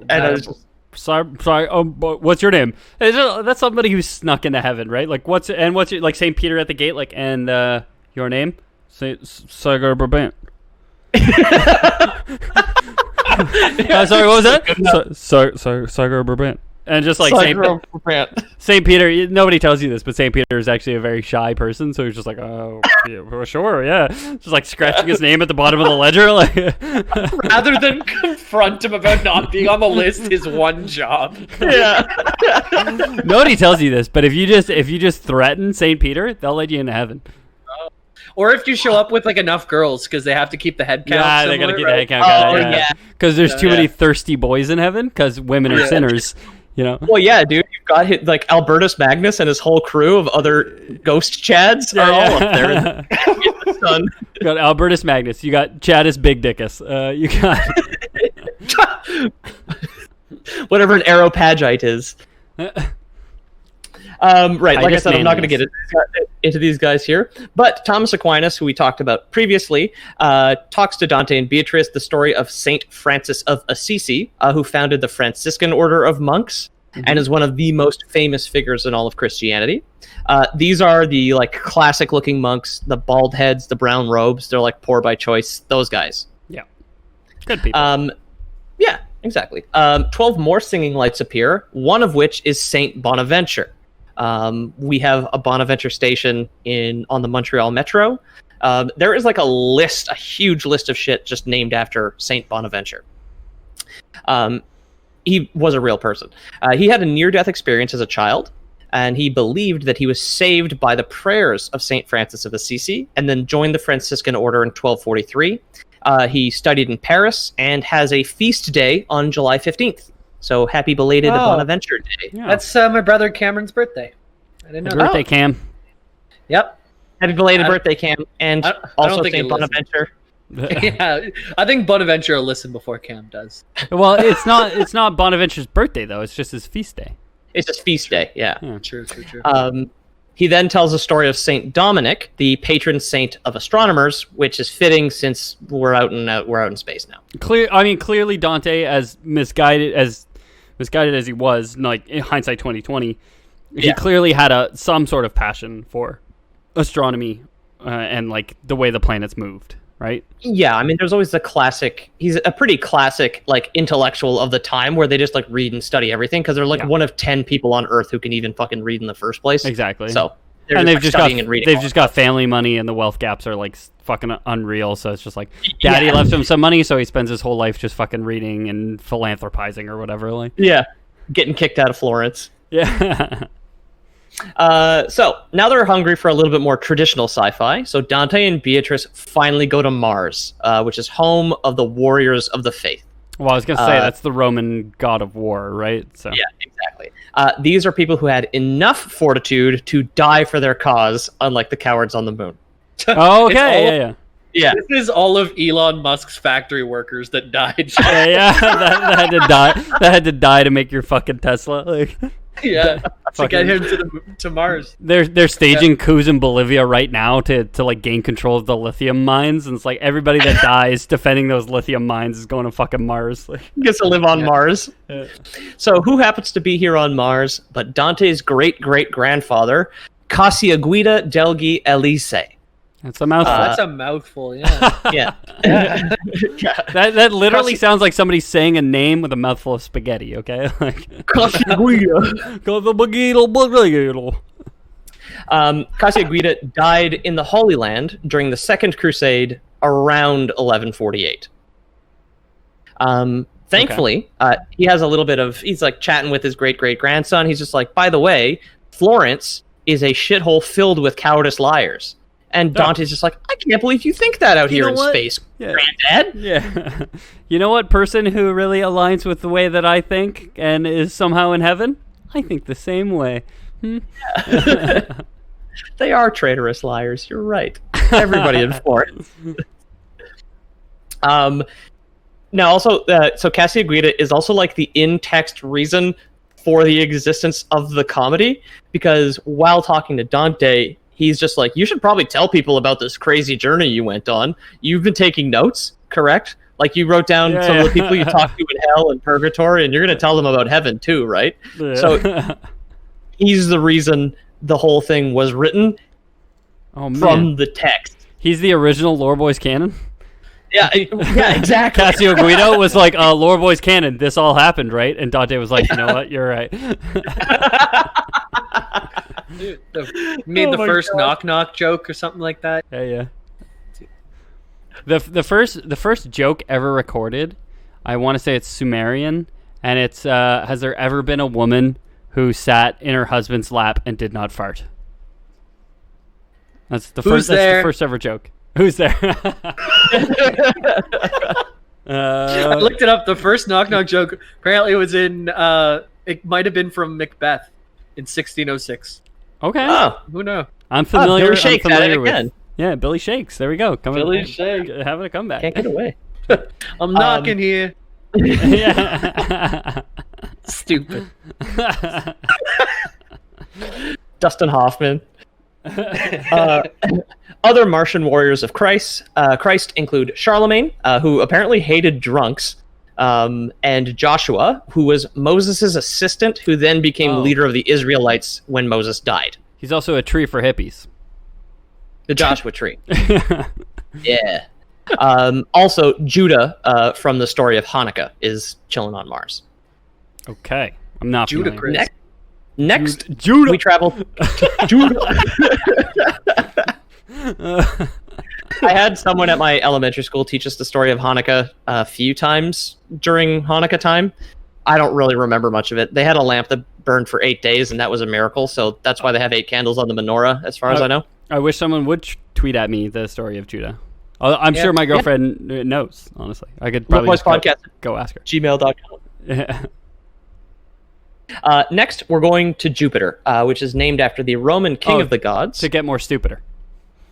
And Sorry. What's your name? That's somebody who snuck into heaven, right? Like, what's your, like Saint Peter at the gate? Like, and your name? Siger Brabant. Sorry, what was that? Siger Brabant. And just like Saint Peter, nobody tells you this, but Saint Peter is actually a very shy person, so he's just like, oh, yeah, well, sure, yeah, just like scratching his name at the bottom of the ledger, like. Rather than confront him about not being on the list, his one job. Yeah. Nobody tells you this, but if you just threaten Saint Peter, they'll let you into heaven. Or if you show up with like enough girls, because they have to keep the head count. Yeah, they gotta keep the head count. Because there's too many thirsty boys in heaven, because women are sinners. You know? Well, yeah, dude, you've got like Albertus Magnus and his whole crew of other ghost Chads are all up there in the sun. You got Albertus Magnus. You got Chadus Big Dickus. You got whatever an Areopagite is. Right, like I said, I'm not going to get into these guys here. But Thomas Aquinas, who we talked about previously, talks to Dante and Beatrice the story of Saint Francis of Assisi, who founded the Franciscan order of monks and is one of the most famous figures in all of Christianity. These are the like classic-looking monks, the bald heads, the brown robes. They're like poor by choice. Those guys. Yeah, good people. Yeah, exactly. 12 more singing lights appear, one of which is Saint Bonaventure. We have a Bonaventure station on the Montreal Metro. There is like a huge list of shit just named after Saint Bonaventure. He was a real person. He had a near-death experience as a child, and he believed that he was saved by the prayers of Saint Francis of Assisi, and then joined the Franciscan order in 1243. He studied in Paris and has a feast day on July 15th. So happy belated Bonaventure Day. Yeah. That's my brother Cameron's birthday. I didn't know birthday, Cam. Yep. Happy belated birthday, Cam. And also St. Bonaventure. Yeah, I think Bonaventure will listen before Cam does. Well, it's not Bonaventure's birthday, though. It's just his feast day. It's his feast day, yeah. True. He then tells the story of Saint Dominic, the patron saint of astronomers, which is fitting since we're out in space now. Clearly Dante, as misguided as he was, like in hindsight 2020, he clearly had some sort of passion for astronomy and like the way the planets moved, right? Yeah, I mean, there's always the classic. He's a pretty classic like intellectual of the time, where they just like read and study everything because they're like one of 10 people on Earth who can even fucking read in the first place. Exactly. So they've just got family money, and the wealth gaps are like fucking unreal. So it's just like daddy left him some money, so he spends his whole life just fucking reading and philanthropizing or whatever. Like getting kicked out of Florence. Yeah. So now they're hungry for a little bit more traditional sci-fi. So Dante and Beatrice finally go to Mars, which is home of the warriors of the faith. Well, I was gonna say that's the Roman god of war, right? So yeah, exactly. These are people who had enough fortitude to die for their cause, unlike the cowards on the moon. Oh, okay, yeah. This is all of Elon Musk's factory workers that died. that had to die. That had to die to make your fucking Tesla. Like. Yeah, to get him to Mars. They're staging coups in Bolivia right now to like gain control of the lithium mines, and it's like everybody that dies defending those lithium mines is going to fucking Mars. Like, gets to live on Mars. Yeah. So who happens to be here on Mars but Dante's great-great-grandfather, Cacciaguida degli Elisi. That's a mouthful. That's a mouthful, yeah. Yeah. That literally sounds like somebody saying a name with a mouthful of spaghetti, okay? Like, Cassaguida died in the Holy Land during the Second Crusade around 1148. Thankfully, he has a little bit of... He's like chatting with his great-great-grandson. He's just like, by the way, Florence is a shithole filled with cowardice liars. And Dante's just like, I can't believe you think that out here in space, Granddad. Yeah. You know what person who really aligns with the way that I think and is somehow in heaven? I think the same way. They are traitorous liars. You're right. Everybody in Florence. Now, also, so Cassaguida is also like the in-text reason for the existence of the comedy, because while talking to Dante, he's just like, you should probably tell people about this crazy journey you went on. You've been taking notes, correct? Like, you wrote down some of the people you talked to in hell and purgatory, and you're going to tell them about heaven too, right? Yeah. So he's the reason the whole thing was written from the text. He's the original Lore Boys canon? Yeah, exactly. Cassaguida was like, Lore Boys canon, this all happened, right? And Dante was like, you know what, you're right. Dude, made the first knock joke or something like that. Yeah. The first joke ever recorded, I want to say it's Sumerian, and it's has there ever been a woman who sat in her husband's lap and did not fart? That's the first ever joke. Who's there? I looked it up. The first knock joke apparently was in it might have been from Macbeth in 1606. Okay. Oh, who knows? I'm familiar. Billy Shakes I'm familiar at it again. Yeah, Billy Shakes. There we go. Billy Shakes having a comeback. Can't get away. I'm knocking here. Yeah. Stupid. Dustin Hoffman. Other Martian warriors of Christ include Charlemagne, who apparently hated drunks, and Joshua, who was Moses' assistant, who then became leader of the Israelites when Moses died. He's also a tree for hippies. The Joshua tree. Yeah. Also, Judah from the story of Hanukkah is chilling on Mars. Okay. I'm not Judah. Next, Judah. we travel. Judah. I had someone at my elementary school teach us the story of Hanukkah a few times during Hanukkah time. I don't really remember much of it. They had a lamp that burned for 8 days, and that was a miracle. So that's why they have 8 candles on the menorah, as far as I know. I wish someone would tweet at me the story of Judah. I'm sure my girlfriend knows, honestly. I could probably go ask her. gmail.com. Yeah. Next, we're going to Jupiter, which is named after the Roman king of the gods. To get more stupider.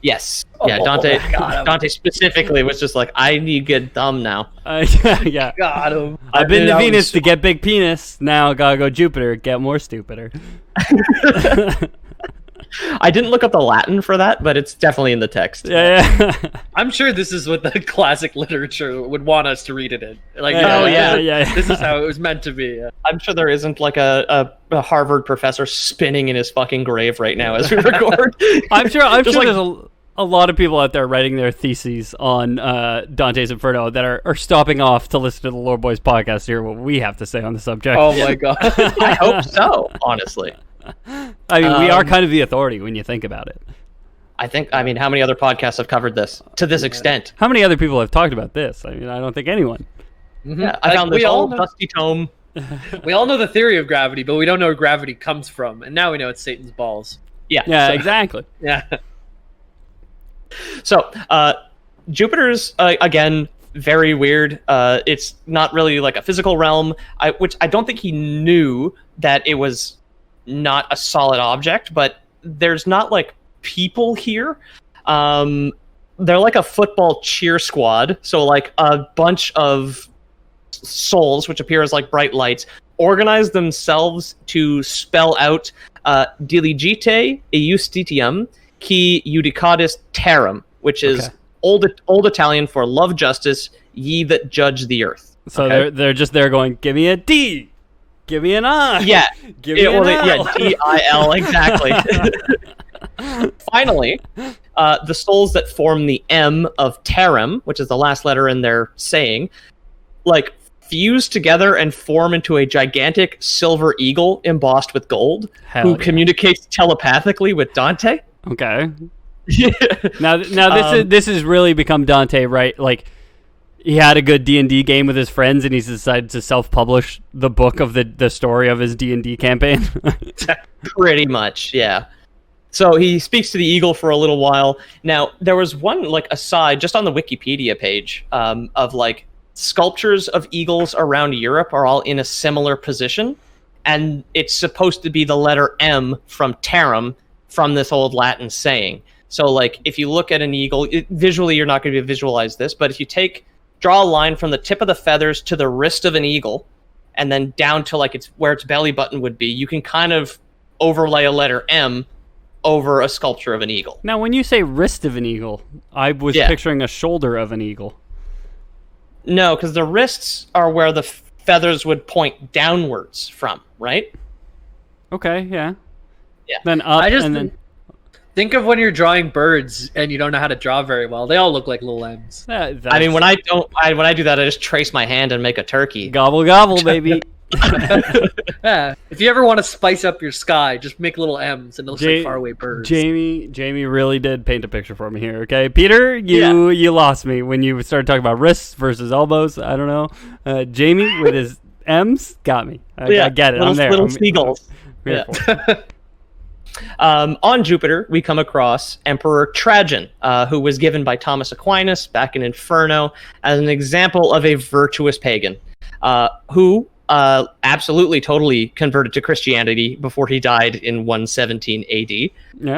Yes. Yeah, Dante specifically was just like, I need to get dumb now. Yeah. Got him. I've been to Venus to get big penis. Now gotta go Jupiter, get more stupider. I didn't look up the Latin for that, but it's definitely in the text. Yeah. I'm sure this is what the classic literature would want us to read it in. Like, yeah. This is how it was meant to be. Yeah. I'm sure there isn't like a Harvard professor spinning in his fucking grave right now as we record. I'm sure there's a lot of people out there writing their theses on Dante's Inferno that are stopping off to listen to the Lore Boys podcast to hear what we have to say on the subject. Oh my god. I hope so, honestly. I mean, we are kind of the authority when you think about it. I mean, how many other podcasts have covered this to this extent? How many other people have talked about this? I mean, I don't think anyone. Mm-hmm. Yeah, I found this old dusty tome. We all know the theory of gravity, but we don't know where gravity comes from. And now we know it's Satan's balls. Yeah, exactly. Yeah. So, Jupiter's, again, very weird. It's not really like a physical realm, which I don't think he knew that it was not a solid object, but there's not like people here. They're like a football cheer squad. So like a bunch of souls, which appear as like bright lights, organize themselves to spell out diligite iustitiam qui judicatis terram, which is old Italian for love justice, ye that judge the earth. So they're just there going, give me a D. Give me an I. Yeah. Give me an L. Yeah, D-I-L, exactly. Finally, the souls that form the M of Terem, which is the last letter in their saying, like fuse together and form into a gigantic silver eagle embossed with gold, who communicates telepathically with Dante. Okay. Now this has really become Dante, right? Like, he had a good D&D game with his friends, and he's decided to self-publish the book of the story of his D&D campaign. Pretty much, yeah. So he speaks to the eagle for a little while. Now, there was one like aside just on the Wikipedia page of like sculptures of eagles around Europe are all in a similar position, and it's supposed to be the letter M from Terem from this old Latin saying. So, like, if you look at an eagle, visually you're not going to be able to visualize this, but if you draw a line from the tip of the feathers to the wrist of an eagle, and then down to like where its belly button would be, you can kind of overlay a letter M over a sculpture of an eagle. Now, when you say wrist of an eagle, I was picturing a shoulder of an eagle. No, because the wrists are where the feathers would point downwards from, right? Okay, yeah. Yeah. Then up, and then... Think of when you're drawing birds and you don't know how to draw very well. They all look like little M's. I mean, when I do that, I just trace my hand and make a turkey. Gobble, gobble, baby. Yeah. If you ever want to spice up your sky, just make little M's and it looks like faraway birds. Jamie really did paint a picture for me here. Okay, Peter, you lost me when you started talking about wrists versus elbows. I don't know. Jamie with his M's got me. I get it. I'm there. Little seagulls. On Jupiter, we come across Emperor Trajan, who was given by Thomas Aquinas back in Inferno as an example of a virtuous pagan, who absolutely totally converted to Christianity before he died in 117 AD,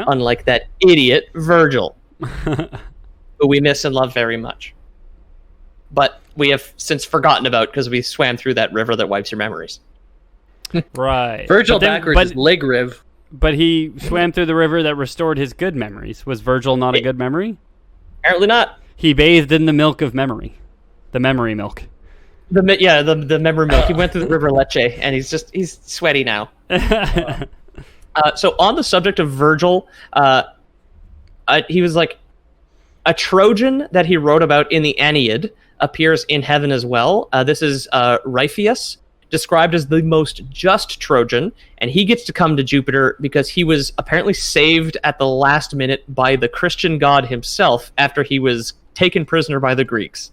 unlike that idiot Vergil, who we miss and love very much. But we have since forgotten about because we swam through that river that wipes your memories. Right. Vergil backwards is Ligriv. But he swam through the river that restored his good memories. Was Vergil not a good memory? Apparently not. He bathed in the milk of memory. The memory milk. The memory milk. He went through the river Lecce, and he's sweaty now. So on the subject of Vergil, he was like a Trojan that he wrote about in the Aeneid appears in heaven as well. This is Ripheus, described as the most just Trojan, and he gets to come to Jupiter because he was apparently saved at the last minute by the Christian god himself after he was taken prisoner by the Greeks.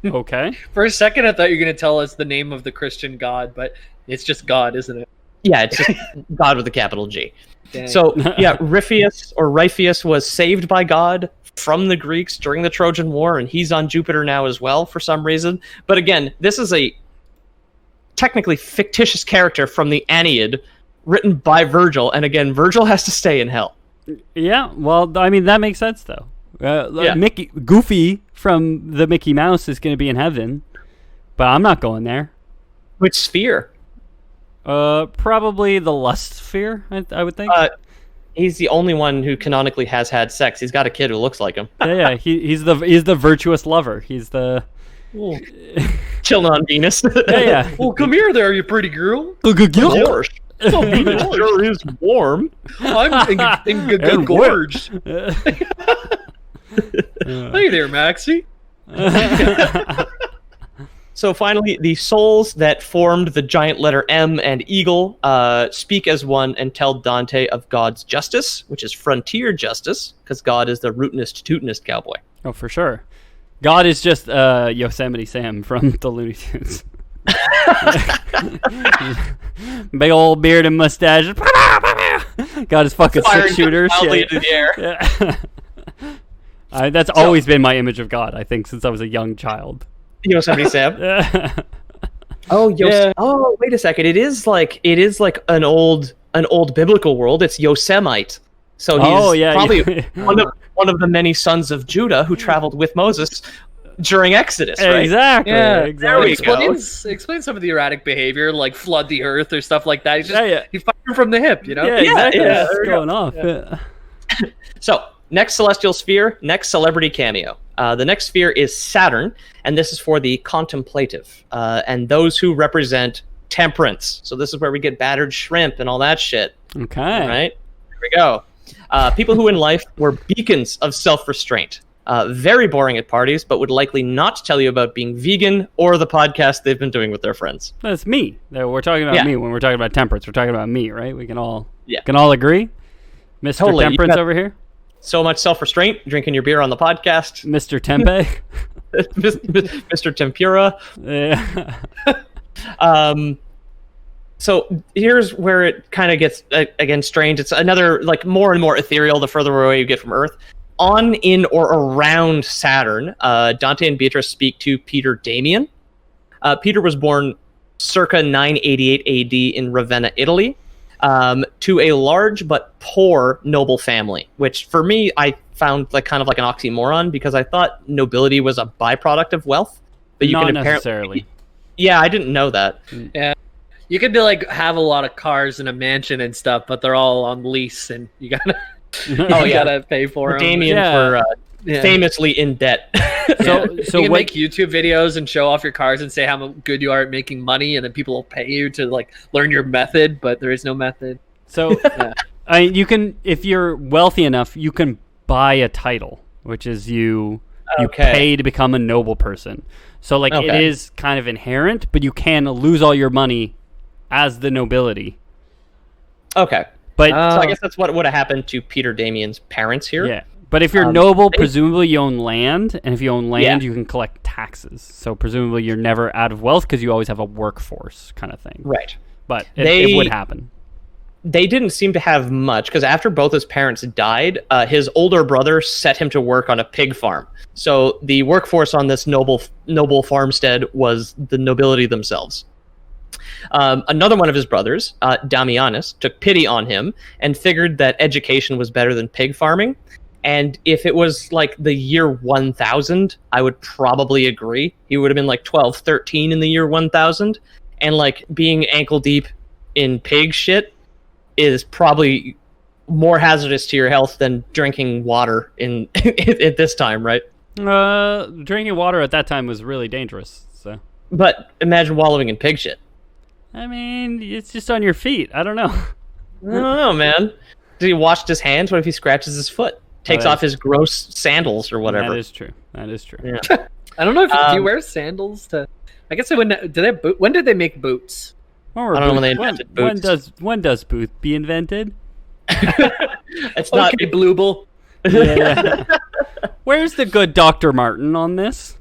Okay. For a second, I thought you were going to tell us the name of the Christian god, but it's just God, isn't it? Yeah, it's just God with a capital G. Dang. So, yeah, Ripheus was saved by God from the Greeks during the Trojan War, and he's on Jupiter now as well for some reason. But again, this is a technically fictitious character from the Aeneid written by Vergil, and again, Vergil has to stay in hell. Yeah, well, I mean, that makes sense, though. Goofy from the Mickey Mouse is going to be in heaven, but I'm not going there. Which sphere? Probably the lust sphere, I would think. He's the only one who canonically has had sex. He's got a kid who looks like him. Yeah. He's the virtuous lover. He's the chilling on Venus. Yeah. Well, come here, there, you pretty girl. Gorge. It sure is warm. I'm engorged. Hey there, Maxie. So finally, the souls that formed the giant letter M and eagle speak as one and tell Dante of God's justice, which is frontier justice, because God is the rootinest, tootinest cowboy. Oh, for sure. God is just Yosemite Sam from the Looney Tunes. Big old beard and mustache. Got his fucking six shooters. Into the air. Yeah. That's always been my image of God, I think, since I was a young child. Yosemite Sam. Oh, wait a second. It is like an old biblical world. It's Yosemite. So he's probably one of the many sons of Judah who traveled with Moses during Exodus, right? Exactly. Yeah, exactly. Explain some of the erratic behavior, like flood the earth or stuff like that. He's just he's firing from the hip, you know? Yeah, exactly. Yeah, it's going off. Yeah. So, next celestial sphere, next celebrity cameo. The next sphere is Saturn, and this is for the contemplative, and those who represent temperance. So this is where we get battered shrimp and all that shit. Okay. All right, here we go. People who in life were beacons of self-restraint. Very boring at parties, but would likely not tell you about being vegan or the podcast they've been doing with their friends. That's me. We're talking about me when we're talking about temperance. We're talking about me, right? We can all agree. Mr. Totally. Temperance over here. So much self-restraint, drinking your beer on the podcast. Mr. Tempe. Mr. Tempura. Yeah. So here's where it kind of gets, again, strange. It's another, like, more and more ethereal the further away you get from Earth. On, in, or around Saturn, Dante and Beatrice speak to Peter Damian. Peter was born circa 988 AD in Ravenna, Italy, to a large but poor noble family, which for me I found like kind of like an oxymoron because I thought nobility was a byproduct of wealth. But you Not can necessarily. Yeah, I didn't know that. Yeah. You could be like have a lot of cars and a mansion and stuff, but they're all on lease, and you gotta gotta pay for them. Damien were famously in debt. So you can make YouTube videos and show off your cars and say how good you are at making money, and then people will pay you to like learn your method, but there is no method. So you can, if you're wealthy enough, you can buy a title, which is you pay to become a noble person. So like it is kind of inherent, but you can lose all your money as the nobility. Okay. But so I guess that's what would have happened to Peter Damian's parents here. Yeah. But if you're noble, presumably you own land, and if you own land, you can collect taxes. So presumably you're never out of wealth because you always have a workforce kind of thing. Right. But it would happen. They didn't seem to have much because after both his parents died, his older brother set him to work on a pig farm. So the workforce on this noble farmstead was the nobility themselves. Another one of his brothers, Damianus, took pity on him and figured that education was better than pig farming. And if it was like the year 1000, I would probably agree. He would have been like 12, 13 in the year 1000. And like being ankle deep in pig shit is probably more hazardous to your health than drinking water at this time, right? Drinking water at that time was really dangerous. So, but imagine wallowing in pig shit. I mean, it's just on your feet. I don't know. I don't know, man. Did he wash his hands? What if he scratches his foot? Takes off his gross sandals or whatever. That is true. Yeah. I don't know if do you wear sandals to. I guess when did they make boots? I don't know when they invented boots. When does boots be invented? It's not Blueble. Yeah. Where's the good Dr. Martin on this?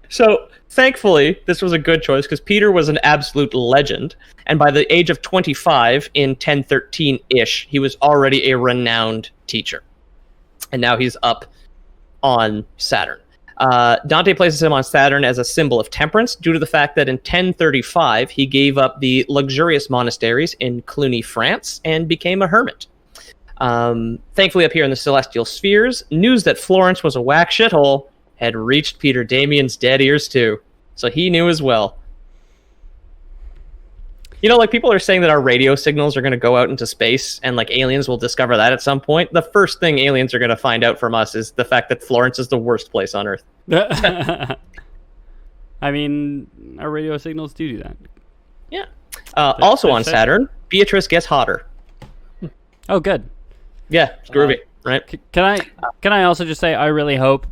So, thankfully, this was a good choice because Peter was an absolute legend. And by the age of 25, in 1013-ish, he was already a renowned teacher. And now he's up on Saturn. Dante places him on Saturn as a symbol of temperance due to the fact that in 1035, he gave up the luxurious monasteries in Cluny, France, and became a hermit. Thankfully, up here in the celestial spheres, news that Florence was a whack shithole had reached Peter Damian's dead ears too. So he knew as well. You know, like people are saying that our radio signals are going to go out into space and like aliens will discover that at some point. The first thing aliens are going to find out from us is the fact that Florence is the worst place on Earth. I mean, our radio signals do that. Yeah. Also on Saturn, Beatrice gets hotter. Oh, good. Yeah, it's groovy, right? Can I also just say I really hope.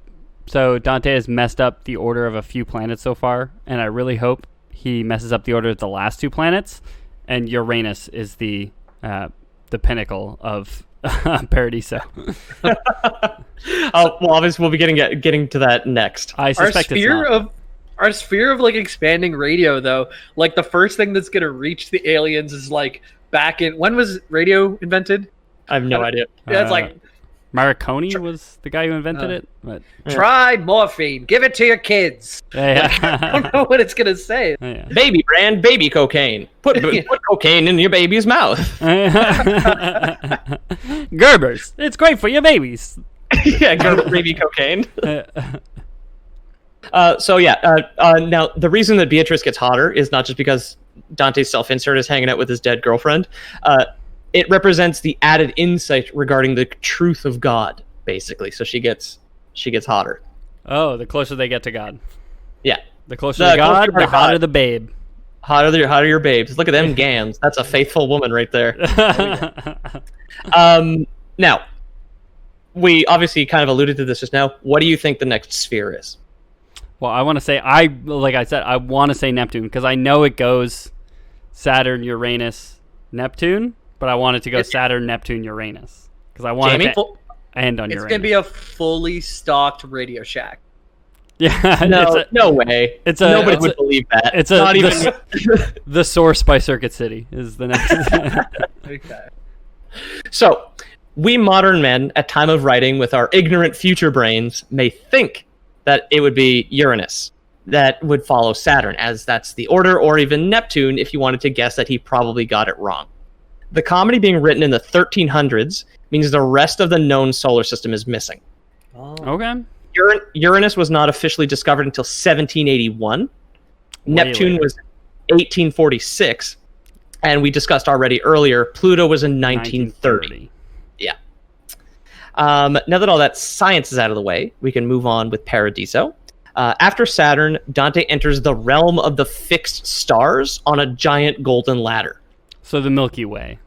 So Dante has messed up the order of a few planets so far, and I really hope he messes up the order of the last two planets, and Uranus is the pinnacle of Paradiso. Well, obviously we'll be getting to that next. I suspect our sphere of like expanding radio, though, like the first thing that's gonna reach the aliens is like back in when was radio invented? I have no idea. Yeah, it's like Marconi was the guy who invented it. But try morphine, give it to your kids. I don't know what it's gonna say. Baby brand, baby cocaine. Put cocaine in your baby's mouth. Gerber's, it's great for your babies. Yeah, Gerber baby cocaine. Now the reason that Beatrice gets hotter is not just because Dante's self-insert is hanging out with his dead girlfriend. It represents the added insight regarding the truth of God, basically. So she gets hotter. Oh, the closer they get to God. Yeah. The closer to God, the hotter the babe. How are your babes? Look at them gams. That's a faithful woman right there. Now, we obviously kind of alluded to this just now. What do you think the next sphere is? Well, I want to say, like I said, I want to say Neptune because I know it goes Saturn, Uranus, Neptune, but I want it to go Saturn, Neptune, Uranus because I want it to end on Uranus. It's going to be a fully stocked Radio Shack. Yeah, no way. Nobody would believe that. It's not even the Source by Circuit City is the next. Okay. So, we modern men, at time of writing, with our ignorant future brains, may think that it would be Uranus that would follow Saturn, as that's the order, or even Neptune, if you wanted to guess that he probably got it wrong. The comedy being written in the 1300s means the rest of the known solar system is missing. Oh. Okay. Uranus was not officially discovered until 1781. Neptune was 1846. And we discussed already earlier, Pluto was in 1930. Yeah. Now that all that science is out of the way, we can move on with Paradiso. After Saturn, Dante enters the realm of the fixed stars on a giant golden ladder. So the Milky Way.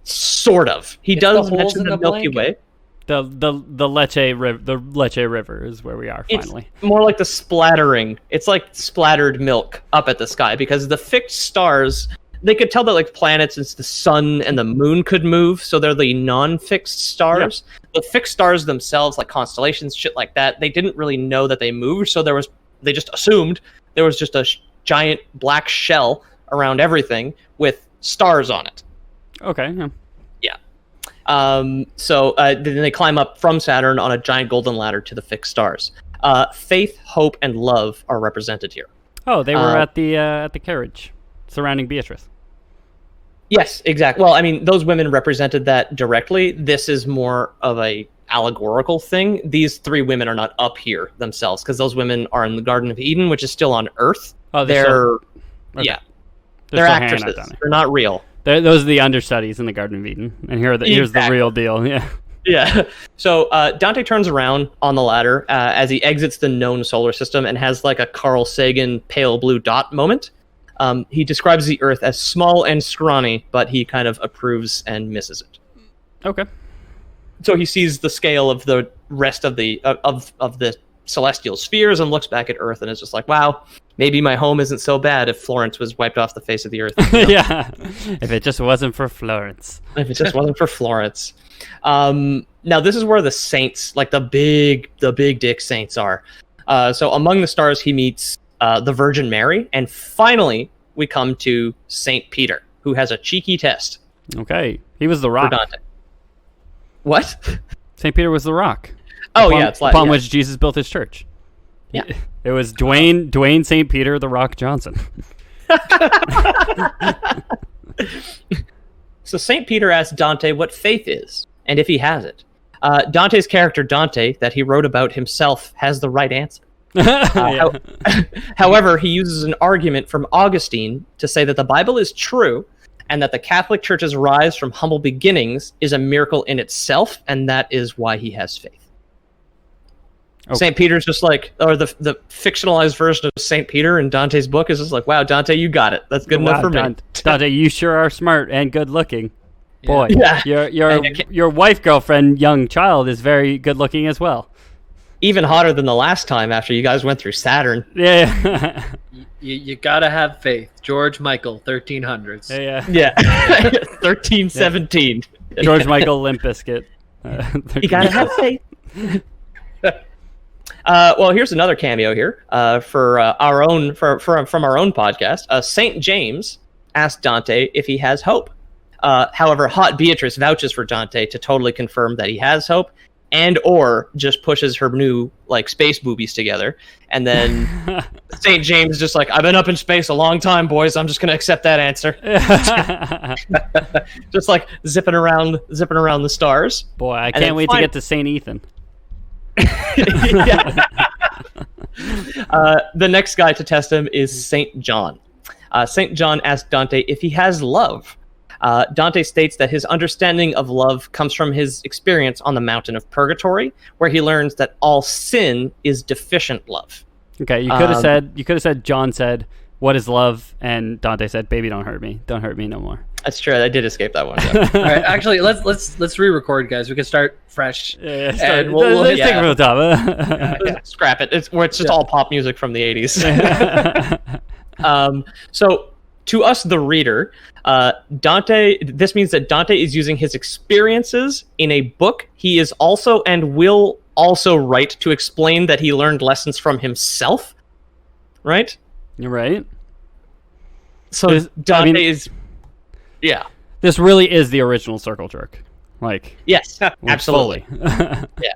Sort of. He does mention the Milky Way. The Lecce River is where we are finally. It's more like the splattering. It's like splattered milk up at the sky because the fixed stars, they could tell that like planets and the sun and the moon could move, so they're the non-fixed stars. Yeah. The fixed stars themselves, like constellations, shit like that, they didn't really know that they moved, so they just assumed there was just a giant black shell around everything with stars on it. Okay. Yeah. So then they climb up from Saturn on a giant golden ladder to the fixed stars. Faith, hope, and love are represented here. Oh, they were at the carriage surrounding Beatrice. Yes, exactly. Well, I mean, those women represented that directly. This is more of a allegorical thing. These three women are not up here themselves because those women are in the Garden of Eden, which is still on Earth. Oh, they're actresses. They're not real. Those are the understudies in the Garden of Eden, and here's the real deal. Yeah. Yeah. So Dante turns around on the ladder as he exits the known solar system and has like a Carl Sagan pale blue dot moment. He describes the Earth as small and scrawny, but he kind of approves and misses it. Okay. So he sees the scale of the rest of the of the celestial spheres and looks back at Earth and is just like, wow, maybe my home isn't so bad if Florence was wiped off the face of the Earth. You know? Yeah. If it just wasn't for Florence. If it just wasn't for Florence. Now this is where the saints, like the big dick saints are. So among the stars he meets the Virgin Mary, and finally we come to Saint Peter, who has a cheeky test. Okay. He was the rock. For Dante. What? Saint Peter was the rock. Oh, yeah. It's upon which Jesus built his church. Yeah. It was Dwayne St. Peter, the Rock Johnson. So St. Peter asks Dante what faith is, and if he has it. Dante's character, Dante, that he wrote about himself, has the right answer. However, he uses an argument from Augustine to say that the Bible is true, and that the Catholic Church's rise from humble beginnings is a miracle in itself, and that is why he has faith. Okay. St. Peter's just like, or the fictionalized version of St. Peter in Dante's book is just like, wow, Dante, you got it. That's good enough for me. Dante, you sure are smart and good looking. Boy, yeah. your wife, girlfriend, young child is very good looking as well. Even hotter than the last time after you guys went through Saturn. Yeah. You gotta have faith. George Michael, 1300s. Yeah. 1317. George Michael, Limp Bizkit. You gotta have faith. Well, here's another cameo here from our own podcast. Saint James asked Dante if he has hope. However, hot Beatrice vouches for Dante to totally confirm that he has hope, and or just pushes her new like space boobies together, and then Saint James is just like, I've been up in space a long time, boys. I'm just gonna accept that answer. Just like zipping around the stars. Boy, I can't wait to get to Saint Ethan. The next guy to test him is Saint John. Saint John asked Dante if he has love. Dante states that his understanding of love comes from his experience on the mountain of purgatory, where he learns that all sin is deficient love. Okay, you could have said John said "What is love?" And Dante said, "Baby, don't hurt me. Don't hurt me no more." That's true. I did escape that one. Yeah. All right, actually, let's re-record, guys. We can start fresh. Yeah, And let's take it from the top. Yeah, scrap it. It's just all pop music from the 80s. So to us, the reader, Dante. This means that Dante is using his experiences in a book. He is also and will also write to explain that he learned lessons from himself. Right? You're right. So Dante is. Yeah. This really is the original circle jerk. Like, yes, absolutely. Yeah.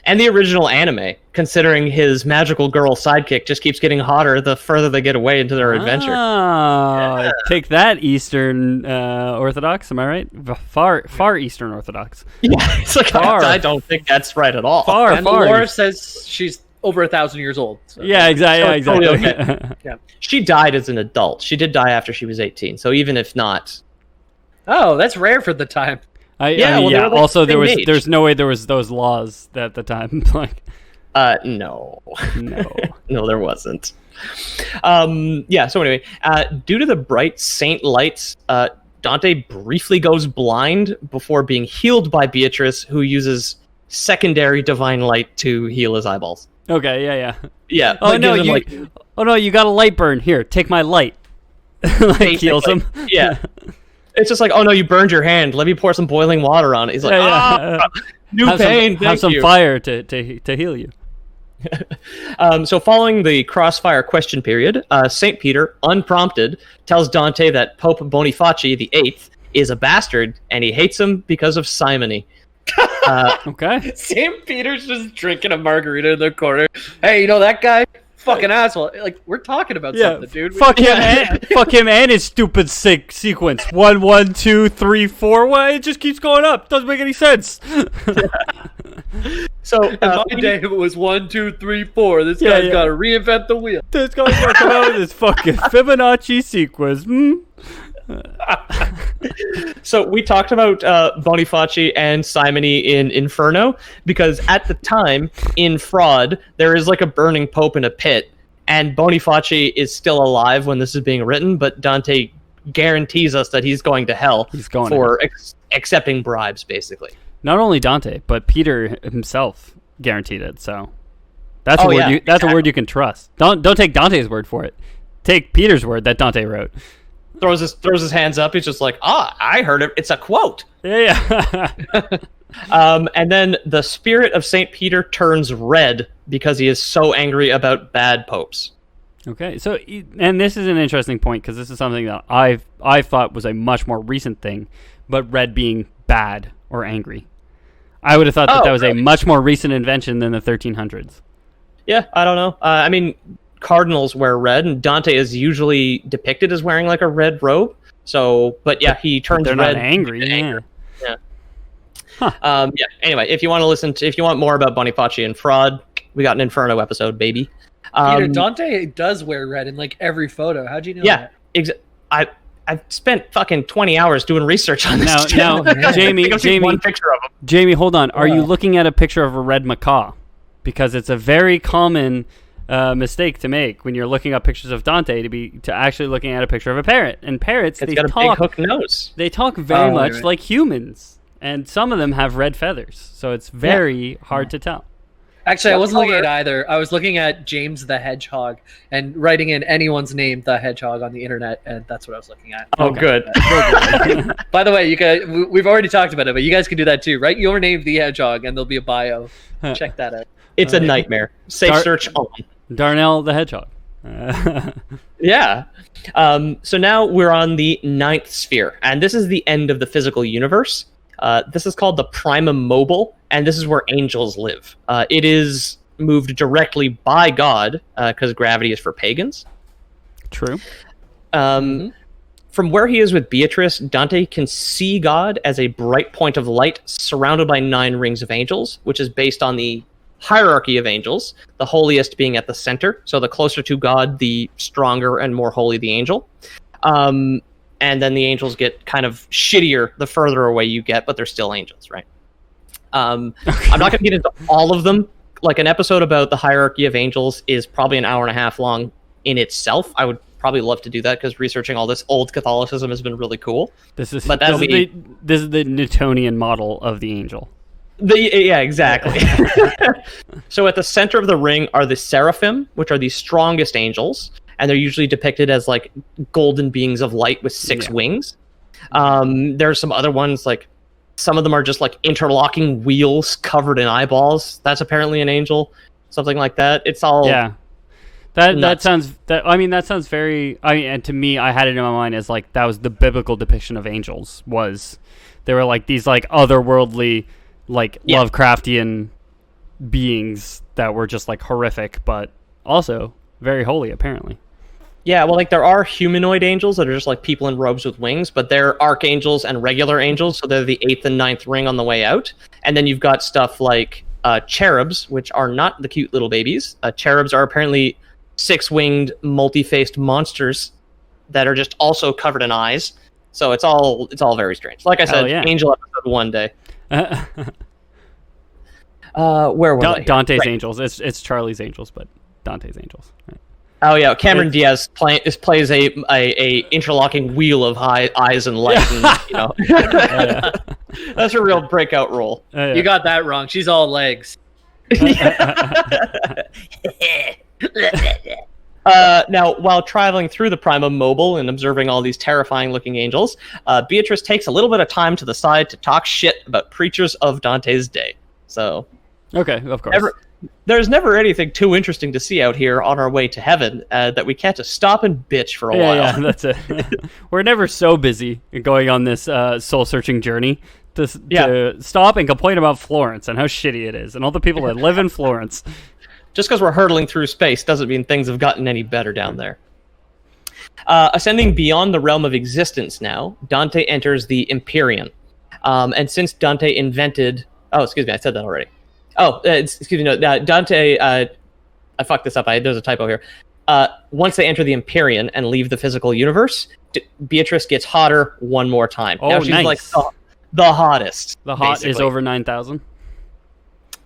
And the original anime, considering his magical girl sidekick just keeps getting hotter the further they get away into their adventure. Yeah. Take that, Eastern Orthodox. Am I right? Far Eastern Orthodox. Yeah, it's like I don't think that's right at all. And the lore says she's over 1,000 years old. So. Yeah, exactly. Totally okay. Yeah. She died as an adult. She did die after she was 18. So even if not, oh, that's rare for the time. Also, there's no way there was those laws at the time. Like, no, there wasn't. So anyway, due to the bright saint lights, Dante briefly goes blind before being healed by Beatrice, who uses secondary divine light to heal his eyeballs. Okay, Yeah. Oh no, you got a light burn. Here, take my light. Like, heals him. Yeah. It's just like, oh no, you burned your hand. Let me pour some boiling water on it. He's like, new pain. Have some fire to heal you. So following the crossfire question period, St. Peter, unprompted, tells Dante that Pope Boniface VIII is a bastard and he hates him because of simony. Okay. St. Peter's just drinking a margarita in the corner. Hey, you know that guy? Fucking asshole. Like, we're talking about something, dude. Fuck him and his stupid sequence. 1, 1, 2, 3, 4. Why it just keeps going up? Doesn't make any sense. So in my day, it was 1, 2, 3, 4. This guy's got to reinvent the wheel. This guy's got to come out with this fucking Fibonacci sequence. So we talked about Boniface and simony in Inferno because at the time in Fraud there is like a burning pope in a pit, and Boniface is still alive when this is being written, but Dante guarantees us that he's going to hell. He's going for accepting bribes, basically. Not only Dante, but Peter himself guaranteed it. So that's a word. That's a word you can trust. Don't take Dante's word for it. Take Peter's word that Dante wrote. Throws his hands up. He's just like, I heard it. It's a quote. Yeah. And then the spirit of St. Peter turns red because he is so angry about bad popes. Okay. So, and this is an interesting point because this is something that I thought was a much more recent thing, but red being bad or angry. I would have thought that was really a much more recent invention than the 1300s. Yeah, I don't know. I mean, cardinals wear red, and Dante is usually depicted as wearing like a red robe. So, but yeah, he turns red. They're not angry. Yeah. Huh. Anyway, if you want more about Boniface and fraud, we got an Inferno episode, baby. Peter, Dante does wear red in like every photo. How'd you know that? I've spent fucking 20 hours doing research on this. Now, Jamie, one picture of him. Jamie, hold on. Are you looking at a picture of a red macaw? Because it's a very common mistake to make when you're looking up pictures of Dante to actually looking at a picture of a parrot. And parrots, it's got a big hook nose. They talk very much like humans, and some of them have red feathers, so it's very hard to tell. Actually, I wasn't looking at either. I was looking at James the Hedgehog and writing in anyone's name, the Hedgehog, on the internet, and that's what I was looking at. Oh, good. By the way, you guys, we've already talked about it, but you guys can do that too. Write your name, the Hedgehog, and there'll be a bio. Check that out. It's a nightmare. Safe search on. Darnell the Hedgehog. Yeah. So now we're on the 9th sphere, and this is the end of the physical universe. This is called the Primum Mobile, and this is where angels live. It is moved directly by God, because gravity is for pagans. True. From where he is with Beatrice, Dante can see God as a bright point of light surrounded by 9 rings of angels, which is based on the hierarchy of angels, the holiest being at the center. So the closer to God, the stronger and more holy the angel. And then the angels get kind of shittier the further away you get, but they're still angels, right? I'm not going to get into all of them. Like, an episode about the hierarchy of angels is probably an hour and a half long. in itself. I would probably love to do that because researching all this old Catholicism has been really cool. This is the Newtonian model of the angel. Yeah, exactly. So at the center of the ring are the seraphim, which are the strongest angels, and they're usually depicted as like golden beings of light with 6 wings. There's some other ones, like some of them are just like interlocking wheels covered in eyeballs. That's apparently an angel, something like that. It's all That sounds very. And to me, I had it in my mind as like that was the biblical depiction of angels. Was they were like these like otherworldly, like Lovecraftian beings that were just like horrific, but also very holy, apparently. Yeah, well, like there are humanoid angels that are just like people in robes with wings, but they're archangels and regular angels, so they're the 8th and 9th ring on the way out. And then you've got stuff like cherubs, which are not the cute little babies. Cherubs are apparently 6-winged, multi-faced monsters that are just also covered in eyes. So it's all very strange. Like I said, Angel episode one day. Where was I? Dante's Angels. It's Charlie's Angels, but Dante's Angels. Right. Oh yeah, Cameron Diaz plays a interlocking wheel of eyes and light. And, that's a real breakout role. You got that wrong. She's all legs. Now, while traveling through the Prima Mobile and observing all these terrifying-looking angels, Beatrice takes a little bit of time to the side to talk shit about preachers of Dante's day. So, okay, of course. There's never anything too interesting to see out here on our way to heaven that we can't just stop and bitch for a while. Yeah, that's it. We're never so busy going on this soul-searching journey to stop and complain about Florence and how shitty it is and all the people that live in Florence. Just because we're hurtling through space doesn't mean things have gotten any better down there. Ascending beyond the realm of existence now, Dante enters the Empyrean. And since Dante invented... Oh, excuse me, I said that already. Dante... I fucked this up. There's a typo here. Once they enter the Empyrean and leave the physical universe, Beatrice gets hotter one more time. Oh, now she's nice. like the hottest. The hot basically. is over 9,000.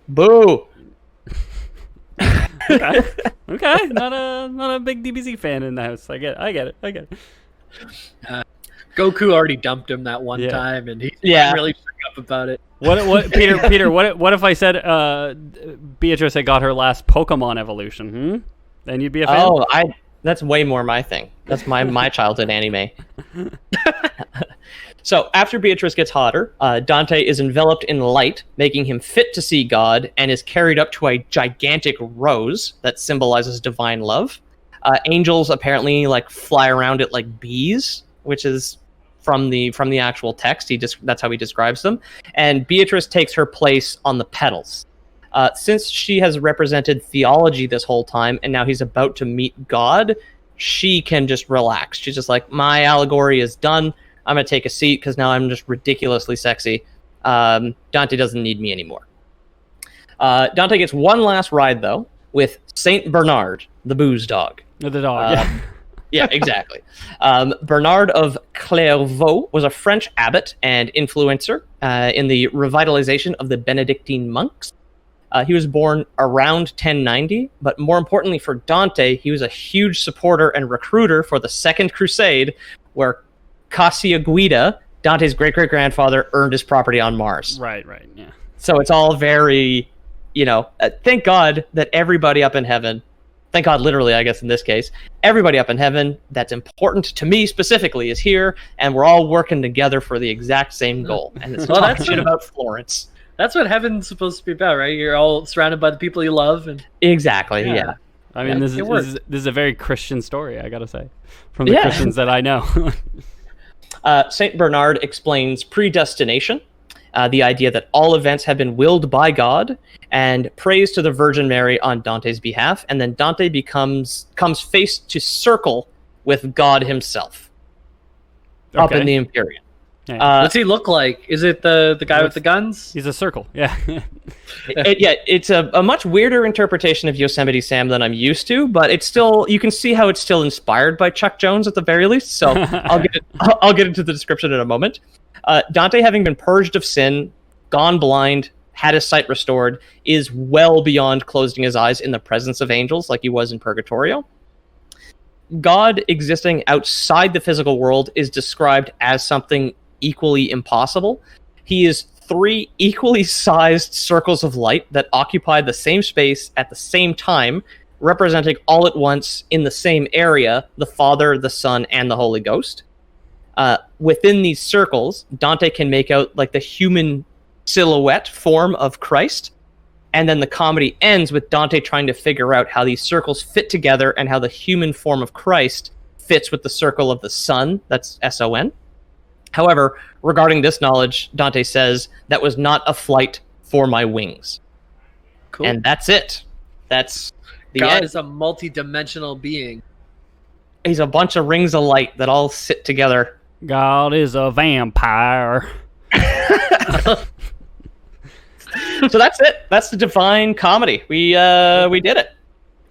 Boo! Okay. Not a big DBZ fan in the house. I get it. Goku already dumped him that one time, and he's really shook up about it. What Peter? What if I said Beatrice had got her last Pokemon evolution? Then you'd be a fan. Oh, that's way more my thing. That's my childhood anime. So after Beatrice gets hotter, Dante is enveloped in light, making him fit to see God, and is carried up to a gigantic rose that symbolizes divine love. Angels apparently like fly around it like bees, which is from the actual text. That's how he describes them. And Beatrice takes her place on the petals. Since she has represented theology this whole time, and now he's about to meet God, she can just relax. She's just like, my allegory is done. I'm going to take a seat because now I'm just ridiculously sexy. Dante doesn't need me anymore. Dante gets one last ride, though, with Saint Bernard, the booze dog. The dog, yeah, exactly. Bernard of Clairvaux was a French abbot and influencer in the revitalization of the Benedictine monks. He was born around 1090, but more importantly for Dante, he was a huge supporter and recruiter for the Second Crusade, where Cacciaguida, Dante's great-great-grandfather, earned his property on Mars. Right, yeah. So it's all very, thank God that everybody up in heaven, thank God literally, I guess in this case, everybody up in heaven that's important to me specifically is here, and we're all working together for the exact same goal. And it's talking shit about Florence. That's what heaven's supposed to be about, right? You're all surrounded by the people you love. And exactly, yeah. I mean, this is a very Christian story, I gotta say, from the Christians that I know. Saint Bernard explains predestination, the idea that all events have been willed by God, and prays to the Virgin Mary on Dante's behalf, and then Dante comes face to circle with God himself up in the Empyrean. Yeah. What's he look like? Is it the guy with the guns? He's a circle, yeah. It's a much weirder interpretation of Yosemite Sam than I'm used to, but it's still, you can see how it's still inspired by Chuck Jones at the very least, so I'll get into the description in a moment. Dante, having been purged of sin, gone blind, had his sight restored, is well beyond closing his eyes in the presence of angels like he was in Purgatorio. God existing outside the physical world is described as something equally impossible. He is 3 equally sized circles of light that occupy the same space at the same time, representing all at once in the same area the Father, the Son, and the Holy Ghost. Within these circles, Dante can make out like the human silhouette form of Christ, and then the comedy ends with Dante trying to figure out how these circles fit together and how the human form of Christ fits with the circle of the Son, that's S-O-N. However, regarding this knowledge, Dante says, that was not a flight for my wings. Cool. And that's it. That's the God end. is a multi-dimensional being. He's a bunch of rings of light that all sit together. God is a vampire. So that's it. That's the Divine Comedy. We did it.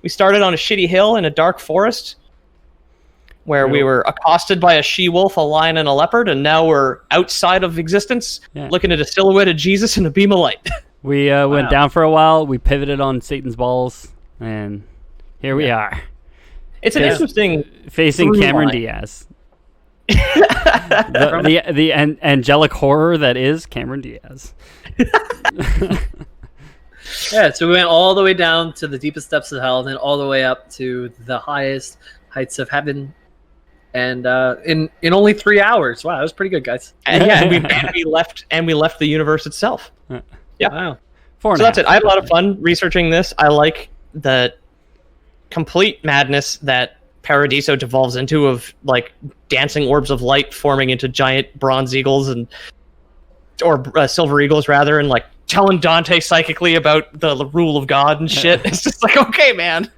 We started on a shitty hill in a dark forest where we were accosted by a she-wolf, a lion, and a leopard, and now we're outside of existence, looking at a silhouette of Jesus and a beam of light. We went down for a while. We pivoted on Satan's balls, and here we are. It's an interesting facing Cameron line. Diaz. the angelic horror that is Cameron Diaz. Yeah, so we went all the way down to the deepest depths of hell, then all the way up to the highest heights of heaven, and in only 3 hours. Wow, that was pretty good, guys. And we left the universe itself. Yeah. Wow. So that's it. I had a lot of fun researching this. I like the complete madness that Paradiso devolves into, of like dancing orbs of light forming into giant bronze eagles or silver eagles rather, and like telling Dante psychically about the rule of God and shit. It's just like, okay, man.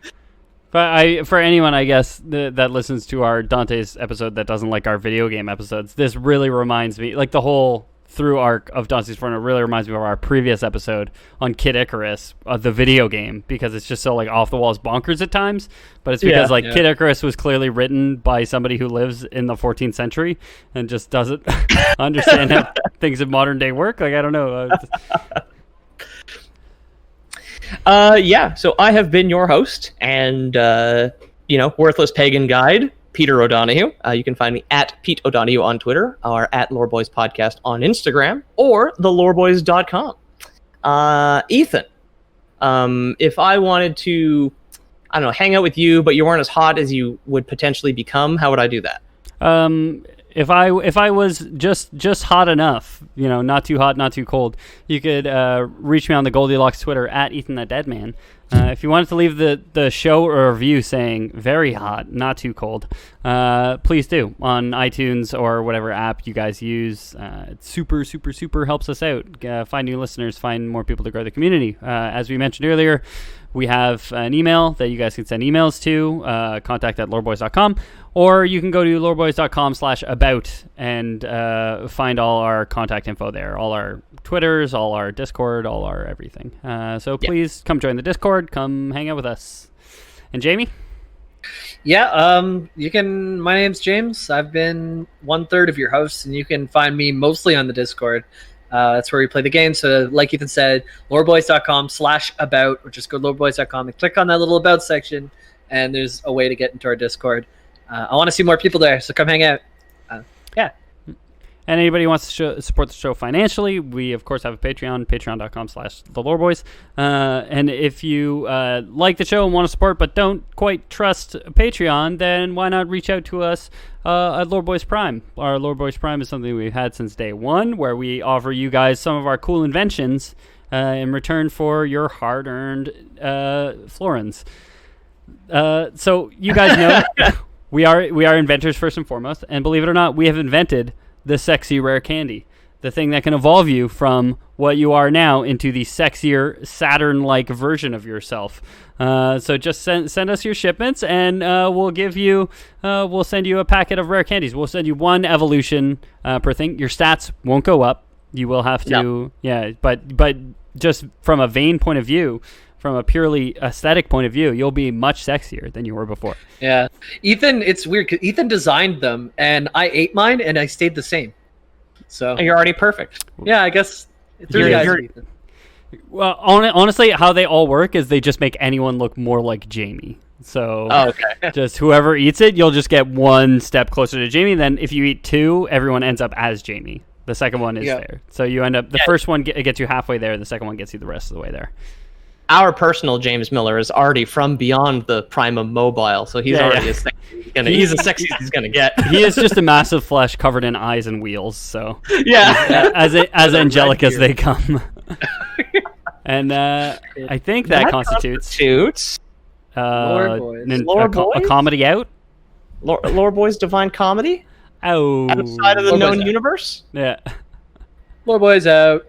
But for anyone, I guess, that listens to our Dante's episode that doesn't like our video game episodes, this really reminds me, like the whole through arc of Dante's Inferno really reminds me of our previous episode on Kid Icarus, the video game, because it's just so like off the walls bonkers at times. But it's because Kid Icarus was clearly written by somebody who lives in the 14th century and just doesn't understand how things in modern day work. Like, I don't know. So I have been your host and, worthless pagan guide, Peter O'Donohue. You can find me at Pete O'Donohue on Twitter, or at Loreboys Podcast on Instagram, or theloreboys.com. Ethan, if I wanted to, I don't know, hang out with you, but you weren't as hot as you would potentially become, how would I do that? If I was just hot enough, not too hot, not too cold, you could reach me on the Goldilocks Twitter at Ethan the Deadman. If you wanted to leave the show a review saying very hot, not too cold, please do on iTunes or whatever app you guys use. It super, super, super helps us out. Find new listeners, find more people to grow the community. As we mentioned earlier, we have an email that you guys can send emails to, contact@loreboys.com, or you can go to loreboys.com/about and find all our contact info there, all our Twitters, all our Discord, all our everything. So please come join the Discord, come hang out with us. And Jamie? Yeah, my name's James. I've been 1/3 of your hosts, and you can find me mostly on the Discord. That's where we play the game. So like Ethan said, loreboys.com/about, or just go to loreboys.com and click on that little about section, and there's a way to get into our Discord. I want to see more people there, so come hang out. And anybody who wants to support the show financially, we, of course, have a Patreon, patreon.com/theloreboys. And if you like the show and want to support but don't quite trust Patreon, then why not reach out to us at Lord Boys Prime. Our Lord Boys Prime is something we've had since day one, where we offer you guys some of our cool inventions in return for your hard-earned florins. So you guys know we are inventors first and foremost, and believe it or not, we have invented the sexy rare candy, the thing that can evolve you from what you are now into the sexier Saturn-like version of yourself. So just send us your shipments, and we'll send you a packet of rare candies. We'll send you one evolution per thing. Your stats won't go up. You will have to, but just from a vain point of view, from a purely aesthetic point of view, you'll be much sexier than you were before. Yeah. Ethan, it's weird, 'cause Ethan designed them, and I ate mine, and I stayed the same. So you're already perfect. Yeah, I guess through Well, honestly, how they all work is they just make anyone look more like Jamie. So okay. just whoever eats it, you'll just get one step closer to Jamie. Then if you eat 2, everyone ends up as Jamie. The second one is there. So you end up, the first one gets you halfway there. The second one gets you the rest of the way there. Our personal James Miller is already from beyond the prime of mobile, so he's already as sexy he's as sexy as he's gonna get. He is just a massive flesh covered in eyes and wheels. So as angelic as they come. And I think that constitutes Lore Boys. a comedy out. Lore Boys Divine Comedy? Oh, Outside of the known universe? Yeah. Lore Boys out.